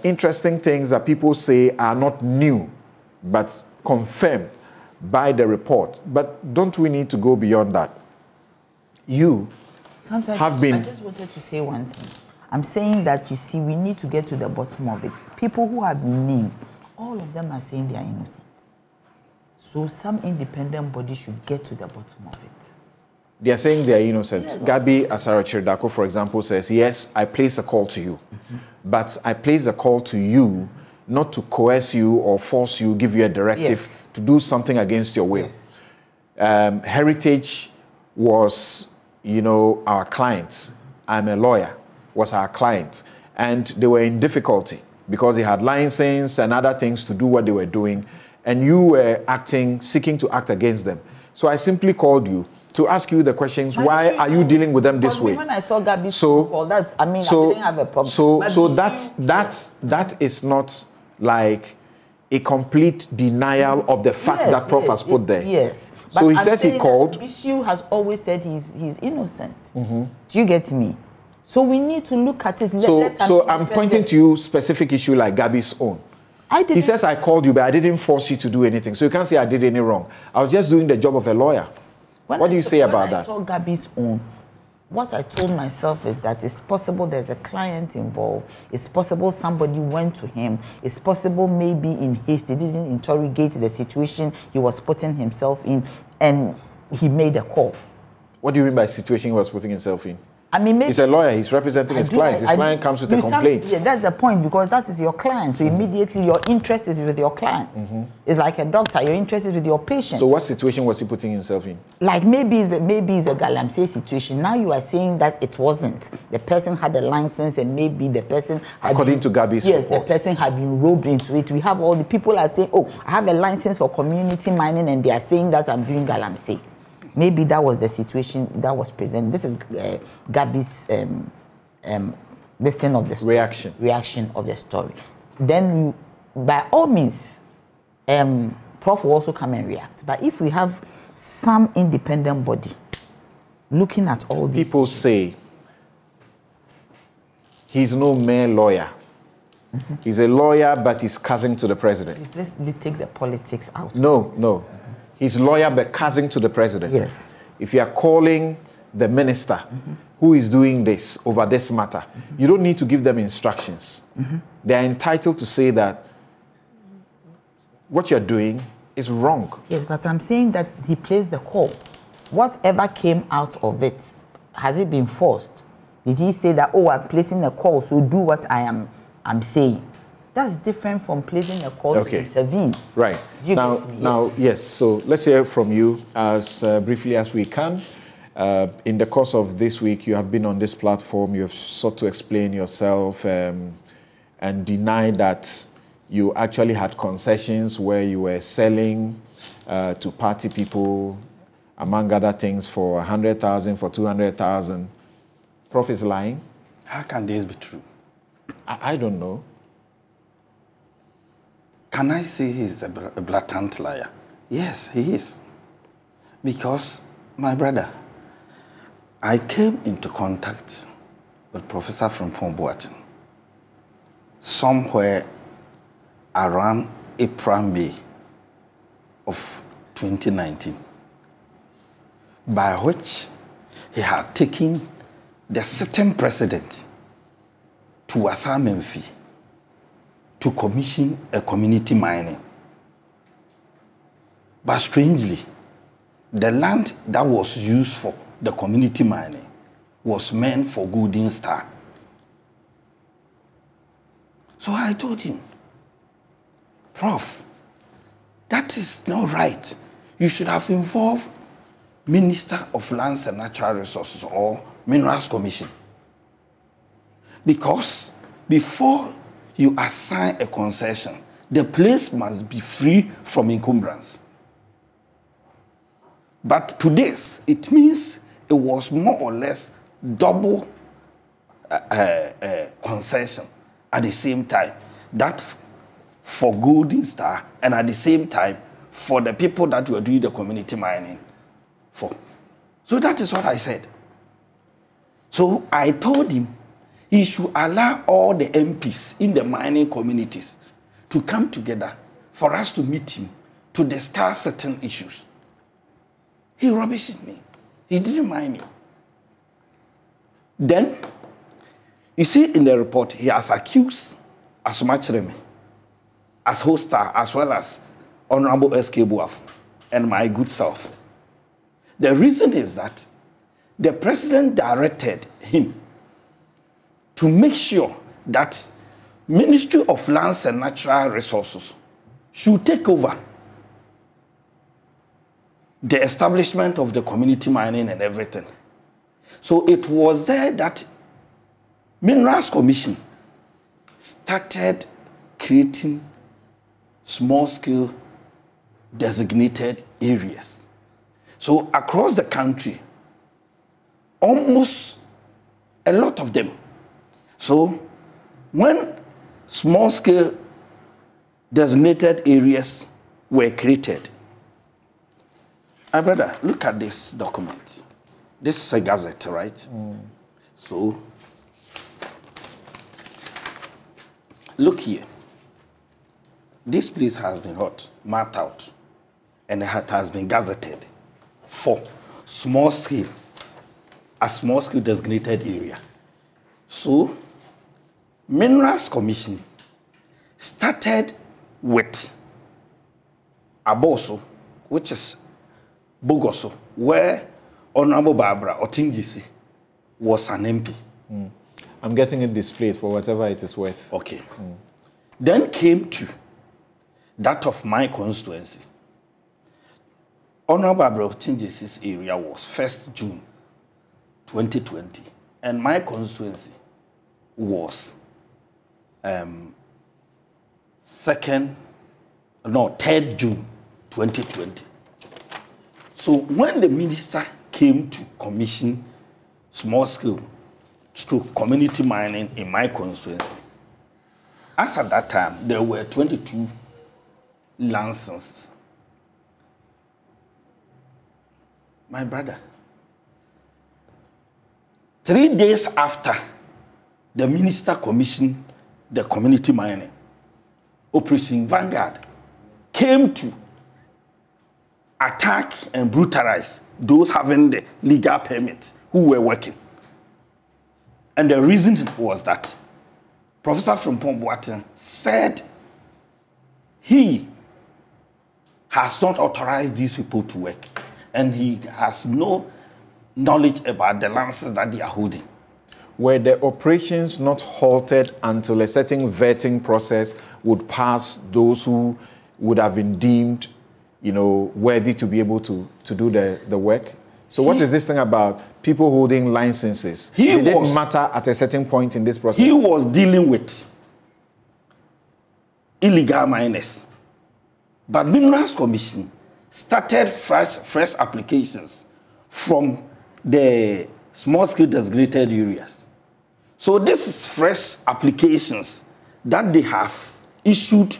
Interesting things that people say are not new, but confirmed by the report. But don't we need to go beyond that? I just wanted to say one thing. I'm saying that, you see, we need to get to the bottom of it. People who have been named, all of them are saying they are innocent. So some independent body should get to the bottom of it. They are saying they are innocent. Yes, Gabi Asara-Chirdako, for example, says, yes, I place a call to you. But I place a call to you not to coerce you or force you, give you a directive to do something against your will. Heritage was, our client. I'm a lawyer, was our client. And they were in difficulty. because they had license and other things to do what they were doing, and you were seeking to act against them. So I simply called you to ask you the questions. Why are you dealing with them this way? When I saw Gabby's call, I didn't have a problem. So that is not like a complete denial of the fact that Prof has put there. Yes. So he says he called. Bishop has always said he's innocent. Do you get me? So we need to look at it. So I'm pointing to you specific issue like Gabby's own. He says I called you, but I didn't force you to do anything. So you can't say I did any wrong. I was just doing the job of a lawyer. What do you say about that? When I saw Gabby's own, what I told myself is that it's possible there's a client involved. It's possible somebody went to him. It's possible maybe in haste he didn't interrogate the situation he was putting himself in, and he made a call. What do you mean by situation he was putting himself in? I mean, maybe he's a lawyer. He's representing his client. His client comes with a complaint. Yeah, that's the point, because that is your client. So immediately your interest is with your client. It's like a doctor. Your interest is with your patient. So what situation was he putting himself in? Like maybe it's a galamsey situation. Now you are saying that it wasn't. The person had a license, and maybe the person had according to Gabby's report. the person had been roped into it. We have all the people are saying, oh, I have a license for community mining, and they are saying that I'm doing galamsey. Maybe that was the situation that was present. This is Gabby's this thing of the story. Reaction of the story. Then, by all means, Prof will also come and react. But if we have some independent body looking at all these people say he's no mere lawyer. He's a lawyer, but he's cousin to the president. Let's take the politics out. No. He's lawyer but cousin to the president. Yes. If you are calling the minister who is doing this over this matter, you don't need to give them instructions. They are entitled to say that what you're doing is wrong. Yes, but I'm saying that he placed the call. Whatever came out of it, has it been forced? Did he say that, oh, I'm placing a call, so do what I'm saying? That's different from placing a call to intervene. Right. Now, yes. So let's hear from you as briefly as we can. In the course of this week, you have been on this platform. You have sought to explain yourself and deny that you actually had concessions where you were selling to party people, among other things, for 100,000, for 200,000. Prof is lying. How can this be true? I don't know. Can I say he's a blatant liar? Yes, he is. Because, my brother, I came into contact with Professor Frimpong Boateng somewhere around April, May of 2019, by which he had taken the sitting president to Asamemfi to commission a community mining. But strangely, the land that was used for the community mining was meant for Golden Star. So I told him, Prof, that is not right. You should have involved Minister of Lands and Natural Resources or Minerals Commission. Because before you assign a concession, the place must be free from encumbrance. But to this, it means it was more or less double concession at the same time. That for Golden Star, and at the same time for the people that you are doing the community mining for. So that is what I said. So I told him he should allow all the MPs in the mining communities to come together for us to meet him to discuss certain issues. He rubbished me. He didn't mind me. Then, you see in the report, he has accused Asumachremi as hoster, as well as Honorable S.K. Buaf and my good self. The reason is that the president directed him to make sure that Ministry of Lands and Natural Resources should take over the establishment of the community mining and everything. So it was there that Minerals Commission started creating small-scale designated areas. So across the country, almost a lot of them. So when small-scale designated areas were created, my brother, look at this document. This is a gazette, right? So look here. This place has been mapped out, and it has been gazetted for small-scale, a small-scale designated area. So, Minerals Commission started with Aboso, which is Bogoso, where Honorable Barbara Otingisi was an MP. I'm getting it displayed for whatever it is worth. Okay. Then came to that of my constituency. Honorable Barbara Otingisi's area was 1st June 2020, and my constituency was 3rd June 2020. So when the minister came to commission small-scale community mining in my constituency, as at that time, there were 22 licenses. My brother, 3 days after the minister commissioned the community mining, Operation Vanguard came to attack and brutalize those having the legal permit who were working. And the reason was that Professor Frimpong Boateng said he has not authorized these people to work, and he has no knowledge about the licenses that they are holding. Were the operations not halted until a certain vetting process would pass those who would have been deemed, worthy to be able to do the work? So what is this thing about people holding licenses? It didn't matter at a certain point in this process. He was dealing with illegal miners. But Minerals Commission started fresh applications from the small-scale designated areas. So this is fresh applications that they have issued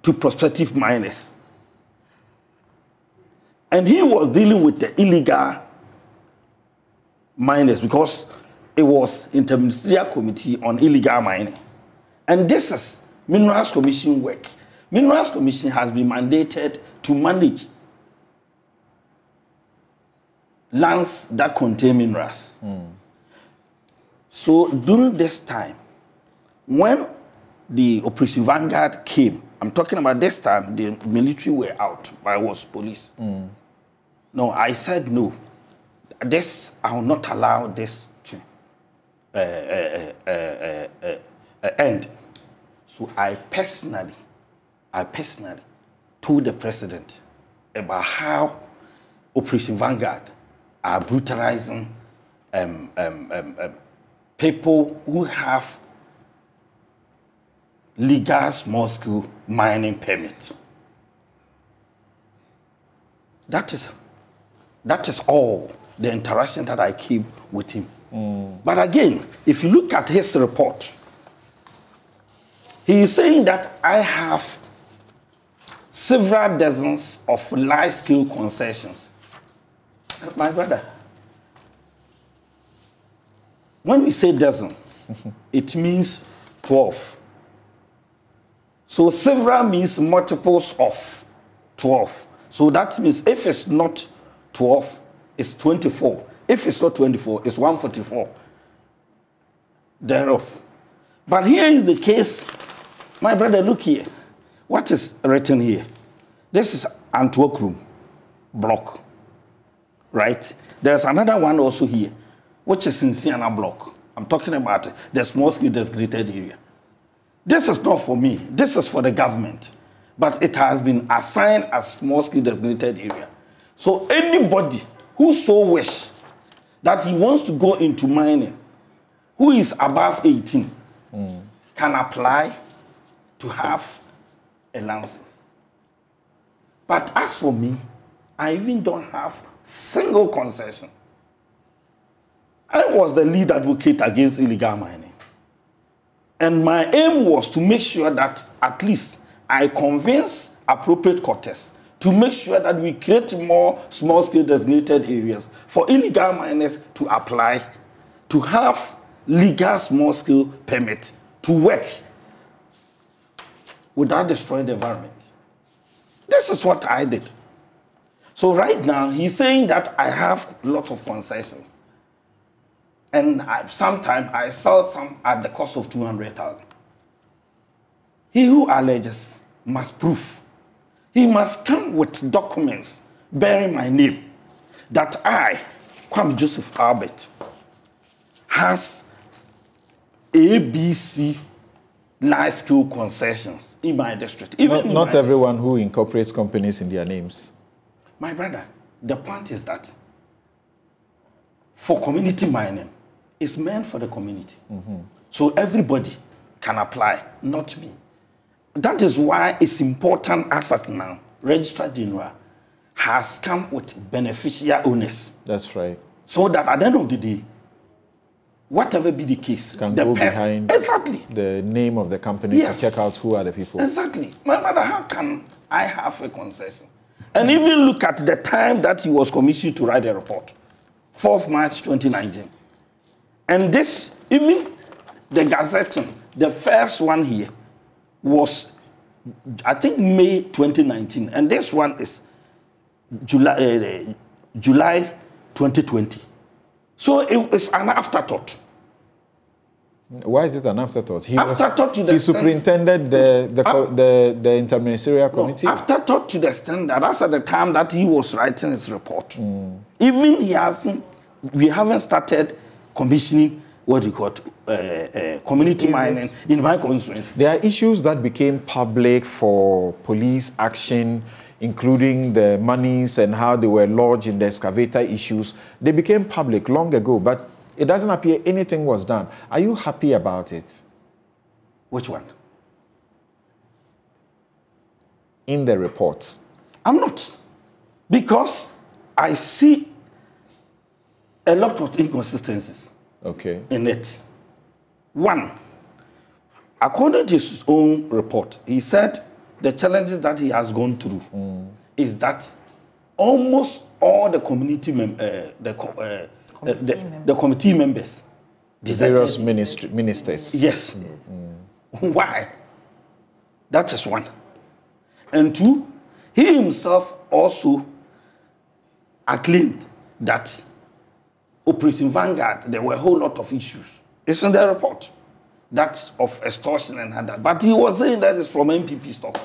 to prospective miners. And he was dealing with the illegal miners because it was Interministerial Committee on Illegal Mining. And this is Minerals Commission work. Minerals Commission has been mandated to manage lands that contain minerals. So during this time, when the Operation Vanguard came, I'm talking about this time, the military were out, but it was police. No, I said no. I will not allow this to end. So I personally told the president about how Operation Vanguard are brutalizing people who have legal small-scale mining permit. That is all the interaction that I keep with him. But again, if you look at his report, he is saying that I have several dozens of large-scale concessions. My brother, when we say dozen, it means 12. So several means multiples of 12. So that means if it's not 12, it's 24. If it's not 24, it's 144 thereof. But here is the case. My brother, look here. What is written here? This is Antwerp block, right? There's another one also here, which is in Siena block. I'm talking about the small-scale designated area. This is not for me. This is for the government. But it has been assigned as small-scale designated area. So anybody who so wish that he wants to go into mining, who is above 18, can apply to have a license. But as for me, I even don't have single concession. I was the lead advocate against illegal mining. And my aim was to make sure that at least I convince appropriate quarters to make sure that we create more small-scale designated areas for illegal miners to apply, to have legal small-scale permit to work without destroying the environment. This is what I did. So right now, he's saying that I have a lot of concessions. And sometimes I sell some at the cost of 200,000. He who alleges must prove. He must come with documents bearing my name that I, Kwame Joseph Albert, has ABC large-scale concessions in my district. Even not everyone who incorporates companies in their names. My brother, the point is that for community mining, it's meant for the community. So everybody can apply, not me. That is why it's important as at now, Registrar General has come with beneficial owners. That's right. So that at the end of the day, whatever be the case, can the go person, behind exactly the name of the company to check out who are the people. Exactly. My brother, how can I have a concession? And even look at the time that he was commissioned to write the report, 4th March 2019. And this, even the gazetting, the first one here was, I think, May 2019. And this one is July 2020. So it's an afterthought. Why is it an afterthought? He superintended the interministerial committee? Afterthought to the extent that that's at the time that he was writing his report. Even we haven't started commissioning what you call community mining in my constituency. There are issues that became public for police action, including the monies and how they were lodged in the excavator issues. They became public long ago, but it doesn't appear anything was done. Are you happy about it? Which one? In the report. I'm not. Because I see a lot of inconsistencies in it. One, according to his own report, he said the challenges that he has gone through is that almost all the community the committee members, the various ministers. Yes. Why? That is one. And two, he himself also acclaimed that Operation Vanguard, there were a whole lot of issues. It's in the report. That of extortion and that. But he was saying that it's from NPP stock.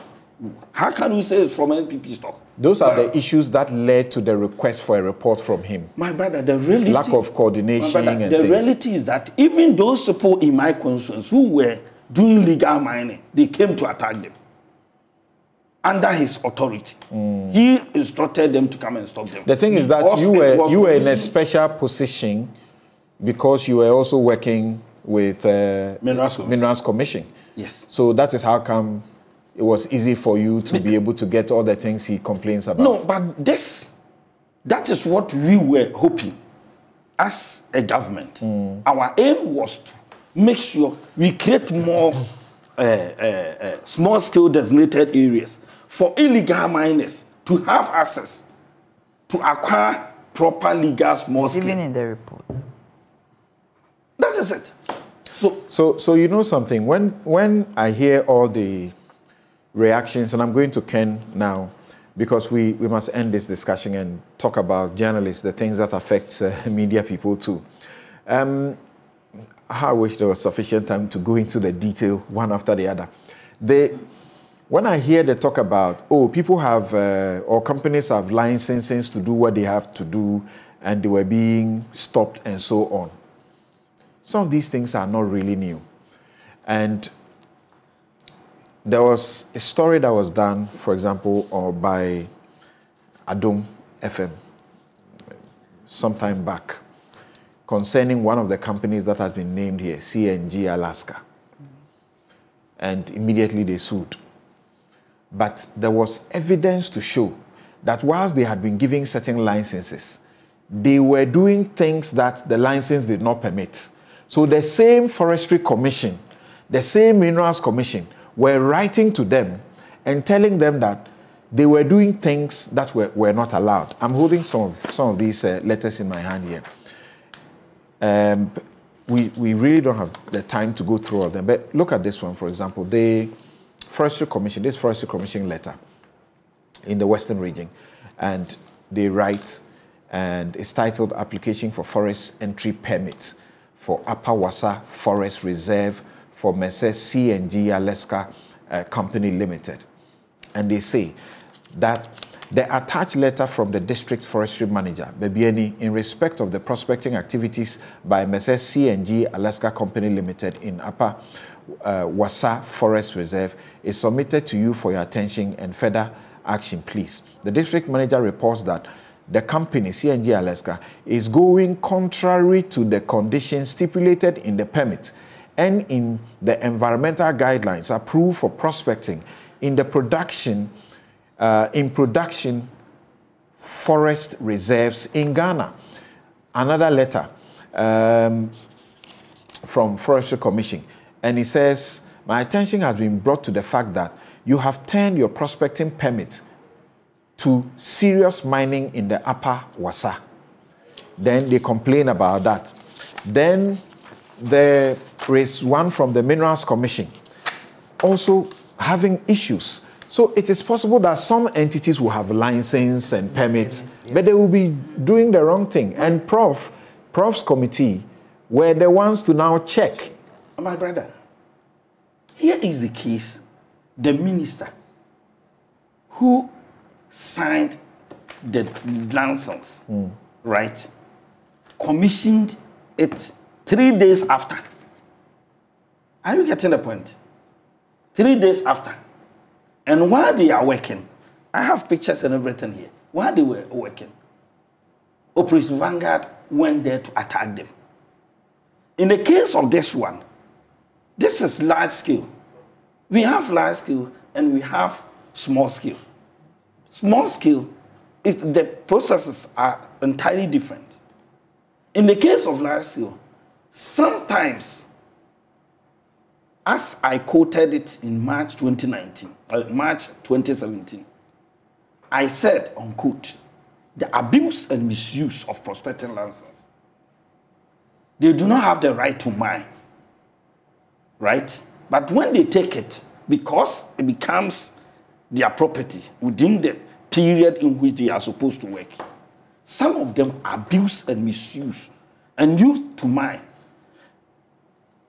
How can we say it's from NPP stock? Those are the issues that led to the request for a report from him. My brother, the reality... Lack of coordination and things. The reality is that even those people in my constituency who were doing legal mining, they came to attack them. Under his authority. He instructed them to come and stop them. The thing is that you were in a special position because you were also working with Minerals Commission. Yes. So that is how come it was easy for you to be able to get all the things he complains about. No, but that is what we were hoping as a government. Our aim was to make sure we create more small-scale designated areas for illegal miners to have access to acquire proper legal small-scale. Even in the report. That is it. So you know something, when I hear all the reactions, and I'm going to Ken now, because we must end this discussion and talk about journalists, the things that affect media people too. I wish there was sufficient time to go into the detail one after the other. When I hear the talk about, people have, or companies have licenses to do what they have to do, and they were being stopped and so on. Some of these things are not really new. And there was a story that was done, for example, by Adom FM sometime back, concerning one of the companies that has been named here, CNG Alaska. and immediately they sued. But there was evidence to show that whilst they had been giving certain licenses, they were doing things that the license did not permit. So the same Forestry Commission, the same Minerals Commission were writing to them and telling them that they were doing things that were not allowed. I'm holding some of these letters in my hand here. We really don't have the time to go through all of them, but look at this one, for example. The Forestry Commission, this Forestry Commission letter in the Western region, and they write, and it's titled Application for Forest Entry Permit for Upper Wassa Forest Reserve for Messrs. C&G Alaska Company Limited. And they say that the attached letter from the District Forestry Manager, Bebieni, in respect of the prospecting activities by Messrs. C&G Alaska Company Limited in Upper Wassa Forest Reserve is submitted to you for your attention and further action, please. The District Manager reports that the company, C&G Alaska, is going contrary to the conditions stipulated in the permit and in the environmental guidelines approved for prospecting in the production forest reserves in Ghana. Another letter from Forestry Commission, and it says, my attention has been brought to the fact that you have turned your prospecting permit to serious mining in the Upper Wassa. Then they complain about that. Then there is one from the Minerals Commission also having issues. So it is possible that some entities will have license and permits, but they will be doing the wrong thing. And Prof's committee were the ones to now check. My brother, here is the case. The minister who signed the license, right, commissioned it 3 days after. Are you getting the point? 3 days after. And while they are working, I have pictures and everything here. While they were working, Operation Vanguard went there to attack them. In the case of this one, this is large scale. We have large scale and we have small scale. Small scale, the processes are entirely different. In the case of large scale, sometimes, as I quoted it in March 2017, I said, unquote, the abuse and misuse of prospecting licenses. They do not have the right to mine, right? But when they take it, because it becomes their property within the period in which they are supposed to work, some of them abuse and misuse and use to mine.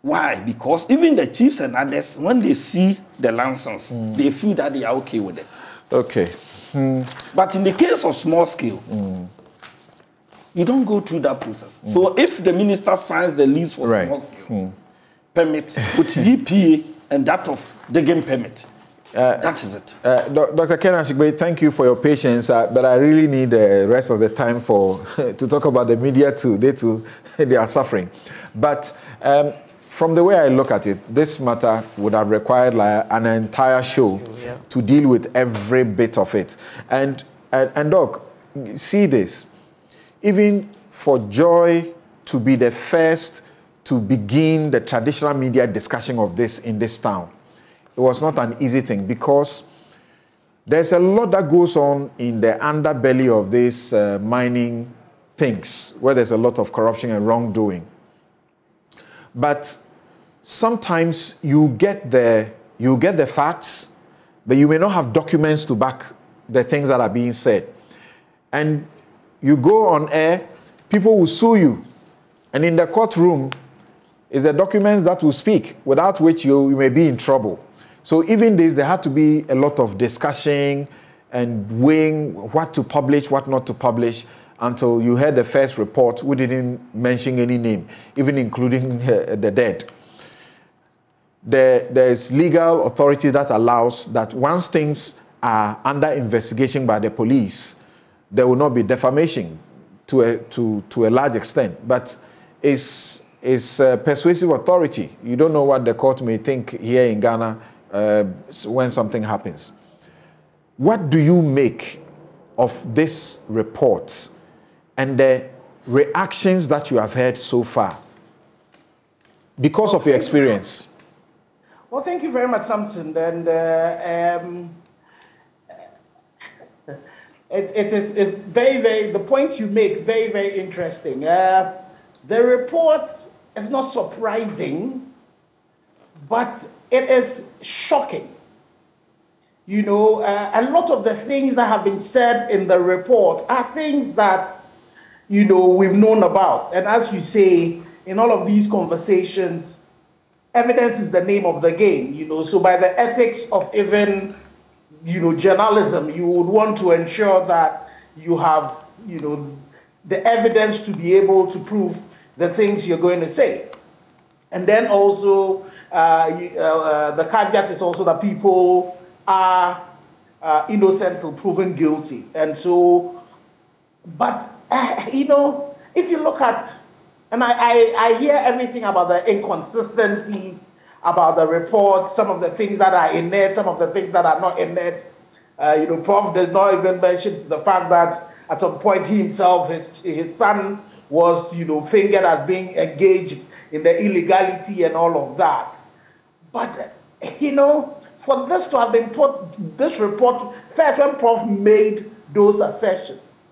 Why? Because even the chiefs and others, when they see the license, they feel that they are okay with it. Okay. But in the case of small scale, you don't go through that process. So if the minister signs the lease for small scale permit with EPA and that of digging permit, that is it. Dr. Ken Ashigbe, thank you for your patience, but I really need the rest of the time to talk about the media too. They are suffering. But from the way I look at it, this matter would have required like an entire show to deal with every bit of it. And Doc, see this. Even for Joy to be the first to begin the traditional media discussion of this in this town, it was not an easy thing because there's a lot that goes on in the underbelly of these mining things, where there's a lot of corruption and wrongdoing. But sometimes you get the facts, but you may not have documents to back the things that are being said. And you go on air, people will sue you. And in the courtroom is the documents that will speak, without which you may be in trouble. So even this, there had to be a lot of discussion and weighing what to publish, what not to publish, until you heard the first report, we didn't mention any name, even including the dead. There's legal authority that allows that once things are under investigation by the police, there will not be defamation to a large extent. But it's is persuasive authority. You don't know what the court may think here in Ghana when something happens. What do you make of this report and the reactions that you have heard so far because of your experience? Well, thank you very much, Samson. And it is very, the point you make, very, very interesting. The report is not surprising, but it is shocking. You know, a lot of the things that have been said in the report are things that, you know, we've known about. And as you say, in all of these conversations, evidence is the name of the game, you know. So by the ethics of even, you know, journalism, you would want to ensure that you have, you know, the evidence to be able to prove the things you're going to say. And then also, the caveat is also that people are innocent till proven guilty. And so, but, you know, if you look at, and I hear everything about the inconsistencies, about the report, some of the things that are in it, some of the things that are not in it. You know, Prof does not even mention the fact that at some point he himself, his son was, you know, fingered as being engaged in the illegality and all of that. But, you know, for this to have been put, this report, first when Prof made those assertions,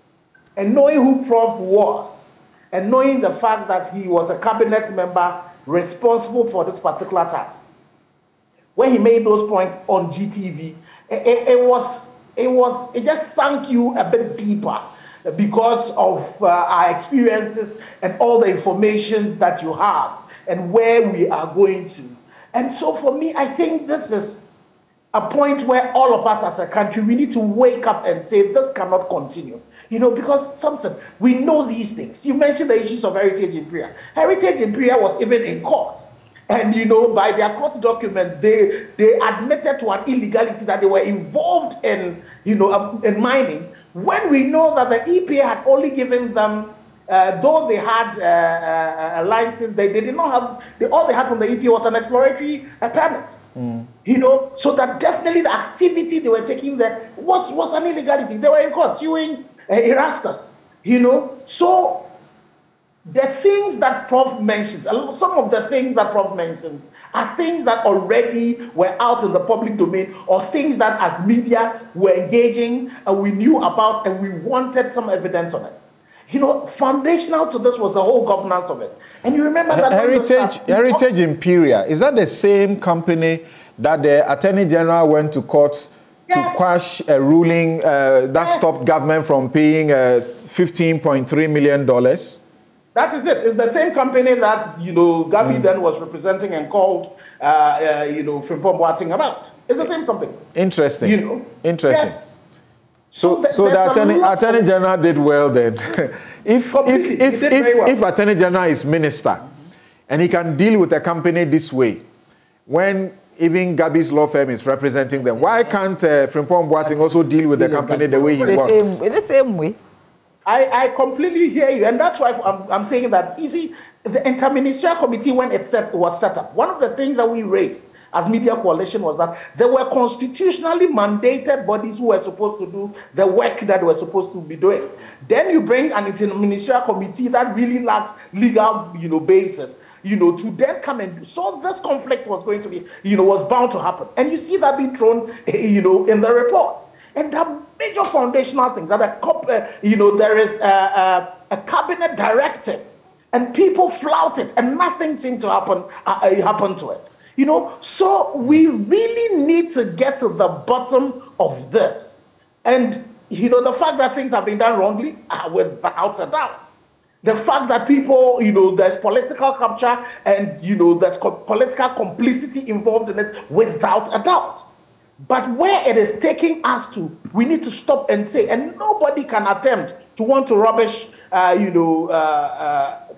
and knowing who Prof was, and knowing the fact that he was a cabinet member responsible for this particular task, when he made those points on GTV, it just sank you a bit deeper because of our experiences and all the informations that you have and where we are going to. And so for me, I think this is a point where all of us as a country, we need to wake up and say, this cannot continue. You know, because, Samson, we know these things. You mentioned the issues of Heritage Imperial. Heritage Imperial was even in court. And, you know, by their court documents, they admitted to an illegality that they were involved in, you know, in mining, when we know that the EPA had only given them, though they had a license, they did not have, all they had from the EPA was an exploratory permit. You know, so that definitely the activity they were taking there was an illegality. They were in court suing Erastus, you know. So the things that Prof mentions, some of the things that Prof mentions are things that already were out in the public domain, or things that as media were engaging and we knew about and we wanted some evidence on it. You know, foundational to this was the whole governance of it. And you remember that Heritage Imperial, is that the same company that the Attorney General went to court to quash a ruling that stopped government from paying $15.3 million? That is it. It's the same company that, you know, Gabi then was representing and called, you know, Frimpong Boateng about. It's the same company. Interesting. You know? Interesting. Yes. So the Attorney General did well then. if Attorney General is minister and he can deal with a company this way, when even Gabi's law firm is representing them, why can't Frimpong Boateng also deal with the company the way he wants? In the same way. I completely hear you, and that's why I'm saying that, you see, the interministerial committee, when it was set up, one of the things that we raised as Media Coalition was that there were constitutionally mandated bodies who were supposed to do the work that they were supposed to be doing. Then you bring an interministerial committee that really lacks legal, you know, basis, you know, to then come and, so this conflict was going to be, you know, was bound to happen. And you see that being thrown, you know, in the report. And the major foundational things that, you know, there is a cabinet directive, and people flout it, and nothing seemed to happen to it. You know, so we really need to get to the bottom of this. And, you know, the fact that things have been done wrongly, without a doubt. The fact that people, you know, there's political capture and, you know, there's political complicity involved in it, without a doubt. But where it is taking us to, we need to stop and say, and nobody can attempt to want to rubbish, you know,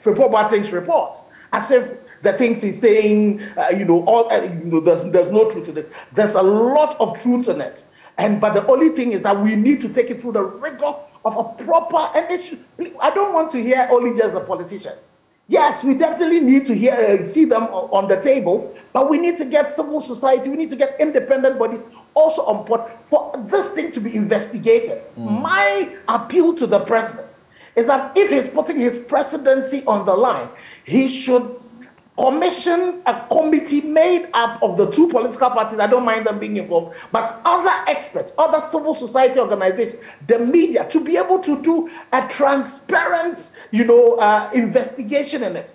Frimpong Boateng's report, as if the things he's saying, you know, you know, there's no truth in it. There's a lot of truth in it. But the only thing is that we need to take it through the rigor of a proper, and I don't want to hear only just the politicians. Yes, we definitely need to see them on the table, but we need to get civil society, we need to get independent bodies also on board for this thing to be investigated. My appeal to the president is that if he's putting his presidency on the line, he should commission a committee made up of the two political parties. I don't mind them being involved, but other experts, other civil society organizations, the media, to be able to do a transparent, investigation in it.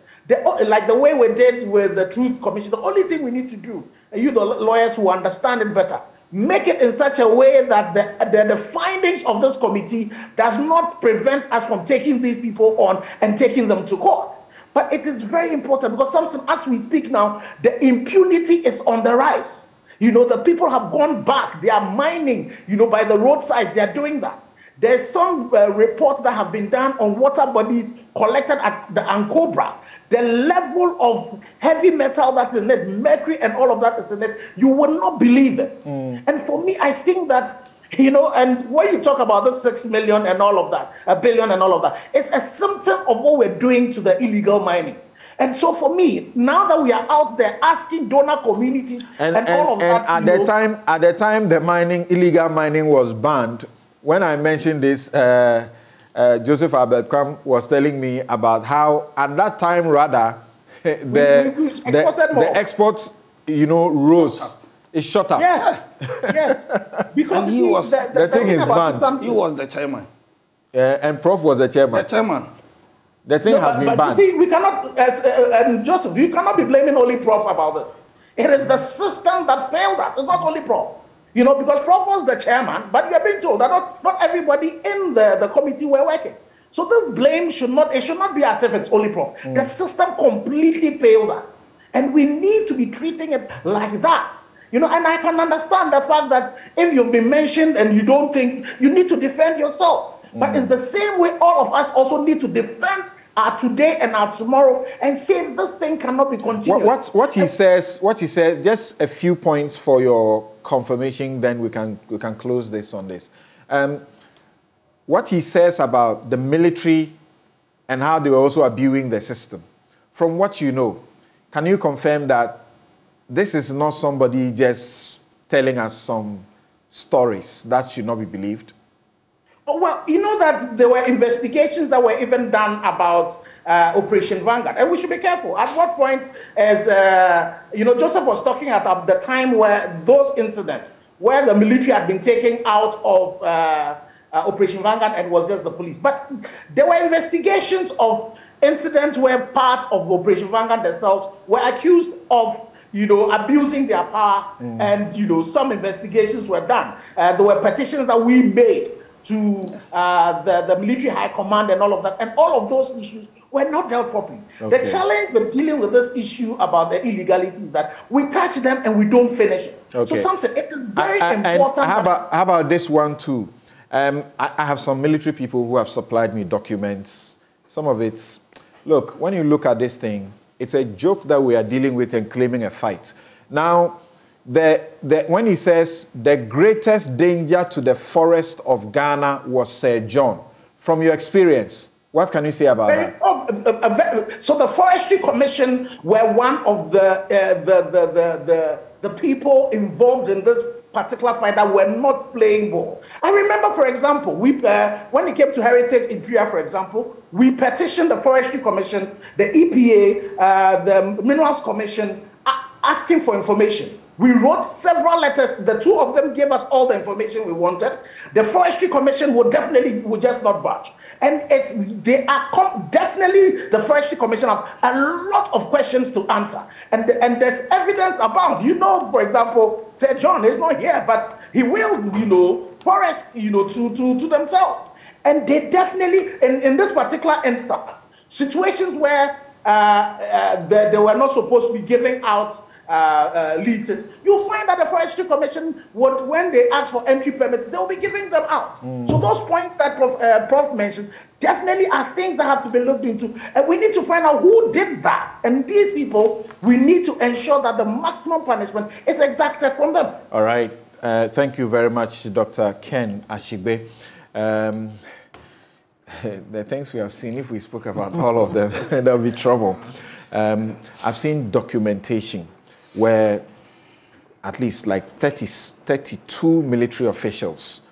Like the way we did with the Truth Commission. The only thing we need to do, and you, the lawyers who understand it better, make it in such a way that the findings of this committee does not prevent us from taking these people on and taking them to court. But it is very important because something, as we speak now, the impunity is on the rise. The people have gone back. They are mining, by the roadsides. They are doing that. There's some reports that have been done on water bodies collected at the Ankobra. The level of heavy metal that's in it, mercury and all of that is in it, you will not believe it. And for me, I think that, and when you talk about the 6 million and all of that, a billion and all of that, it's a symptom of what we're doing to the illegal mining. And so for me, now that we are out there asking donor communities and all of that. And at the time the illegal mining was banned, when I mentioned this, Joseph Abelkam was telling me about how at that time rather the exports, rose. It shot up. Yeah. Yes. Because he was the thing is banned. He was the chairman. And Prof was the chairman. The chairman. The thing has been banned. You see, we cannot, and Joseph, you cannot be blaming only Prof about this. It is the system that failed us. It's not only Prof. Because Prof was the chairman, but we are being told that not everybody in the committee were working. So this blame should not be as if it's only Prof. The system completely failed us. And we need to be treating it like that. And I can understand the fact that if you've been mentioned and you don't think, you need to defend yourself. But it's the same way all of us also need to defend our today and our tomorrow and say this thing cannot be continued. What he says, just a few points for your confirmation, then we can close this on this. What he says about the military and how they were also abusing the system. From what you know, can you confirm that this is not somebody just telling us some stories that should not be believed? Well, that there were investigations that were even done about Operation Vanguard. And we should be careful. At what point, as Joseph was talking about the time where those incidents, where the military had been taken out of Operation Vanguard and it was just the police. But there were investigations of incidents where part of Operation Vanguard themselves were accused of abusing their power, and some investigations were done. There were petitions that we made to the military high command and all of that, and all of those issues were not dealt properly. Okay. The challenge with dealing with this issue about the illegality is that we touch them and we don't finish it. Okay. So something, it is very important. How about this one too? I have some military people who have supplied me documents. Some of it's, look, when you look at this thing, it's a joke that we are dealing with and claiming a fight. Now, when he says the greatest danger to the forest of Ghana was Sir John, from your experience, what can you say about that? So the Forestry Commission were one of the people involved in this particular fight that were not playing ball. I remember, for example, when it came to heritage in Pia, for example, we petitioned the Forestry Commission, the EPA, the Minerals Commission, asking for information. We wrote several letters. The two of them gave us all the information we wanted. The Forestry Commission would just not budge. And definitely the Forestry Commission have a lot of questions to answer. And there's evidence about, for example, Sir John is not here, but he willed, forest, to themselves. And they definitely, in this particular instance, situations where they were not supposed to be giving out leases, you'll find that the Forestry Commission would, when they ask for entry permits, they'll be giving them out. So those points that Prof mentioned definitely are things that have to be looked into, and we need to find out who did that. And these people, we need to ensure that the maximum punishment is exacted from them. All right. Thank you very much, Dr. Ken Ashigbe. the things we have seen, if we spoke about all of them, there'll be trouble. I've seen documentation where at least like 32 military officials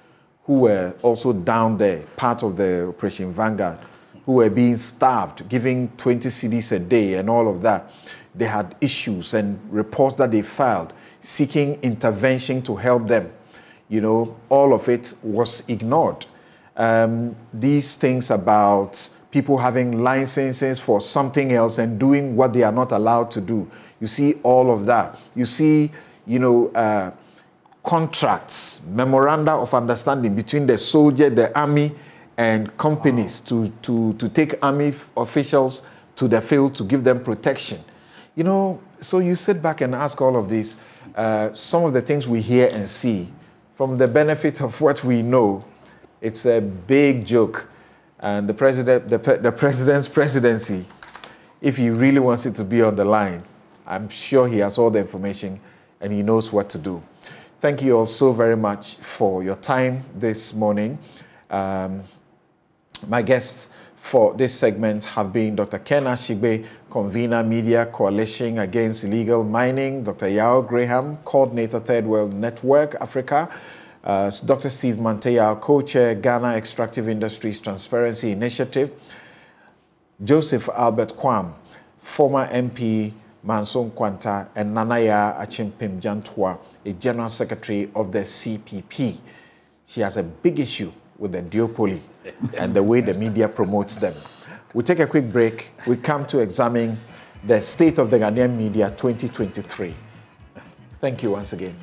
who were also down there, part of the Operation Vanguard, who were being starved, giving 20 cedis a day and all of that. They had issues and reports that they filed seeking intervention to help them. You know, all of it was ignored. These things about people having licenses for something else and doing what they are not allowed to do. You see all of that. You see, you know, contracts, memoranda of understanding between the soldier, the army, and companies to take army officials to the field to give them protection. You know, so you sit back and ask all of this. Some of the things we hear and see, from the benefit of what we know, it's a big joke. And the president's presidency, if he really wants it to be on the line, I'm sure he has all the information and he knows what to do. Thank you all so very much for your time this morning. My guests for this segment have been Dr. Ken Ashigbe, Convener Media Coalition Against Illegal Mining, Dr. Yao Graham, Coordinator Third World Network Africa, Dr. Steve Manteya, Co-Chair Ghana Extractive Industries Transparency Initiative, Joseph Albert Kwam, former MP Manson Kwanta, and Nanaya Achimpim Jantwa, a General Secretary of the CPP. She has a big issue with the duopoly and the way the media promotes them. We'll take a quick break. We come to examine the state of the Ghanaian media 2023. Thank you once again.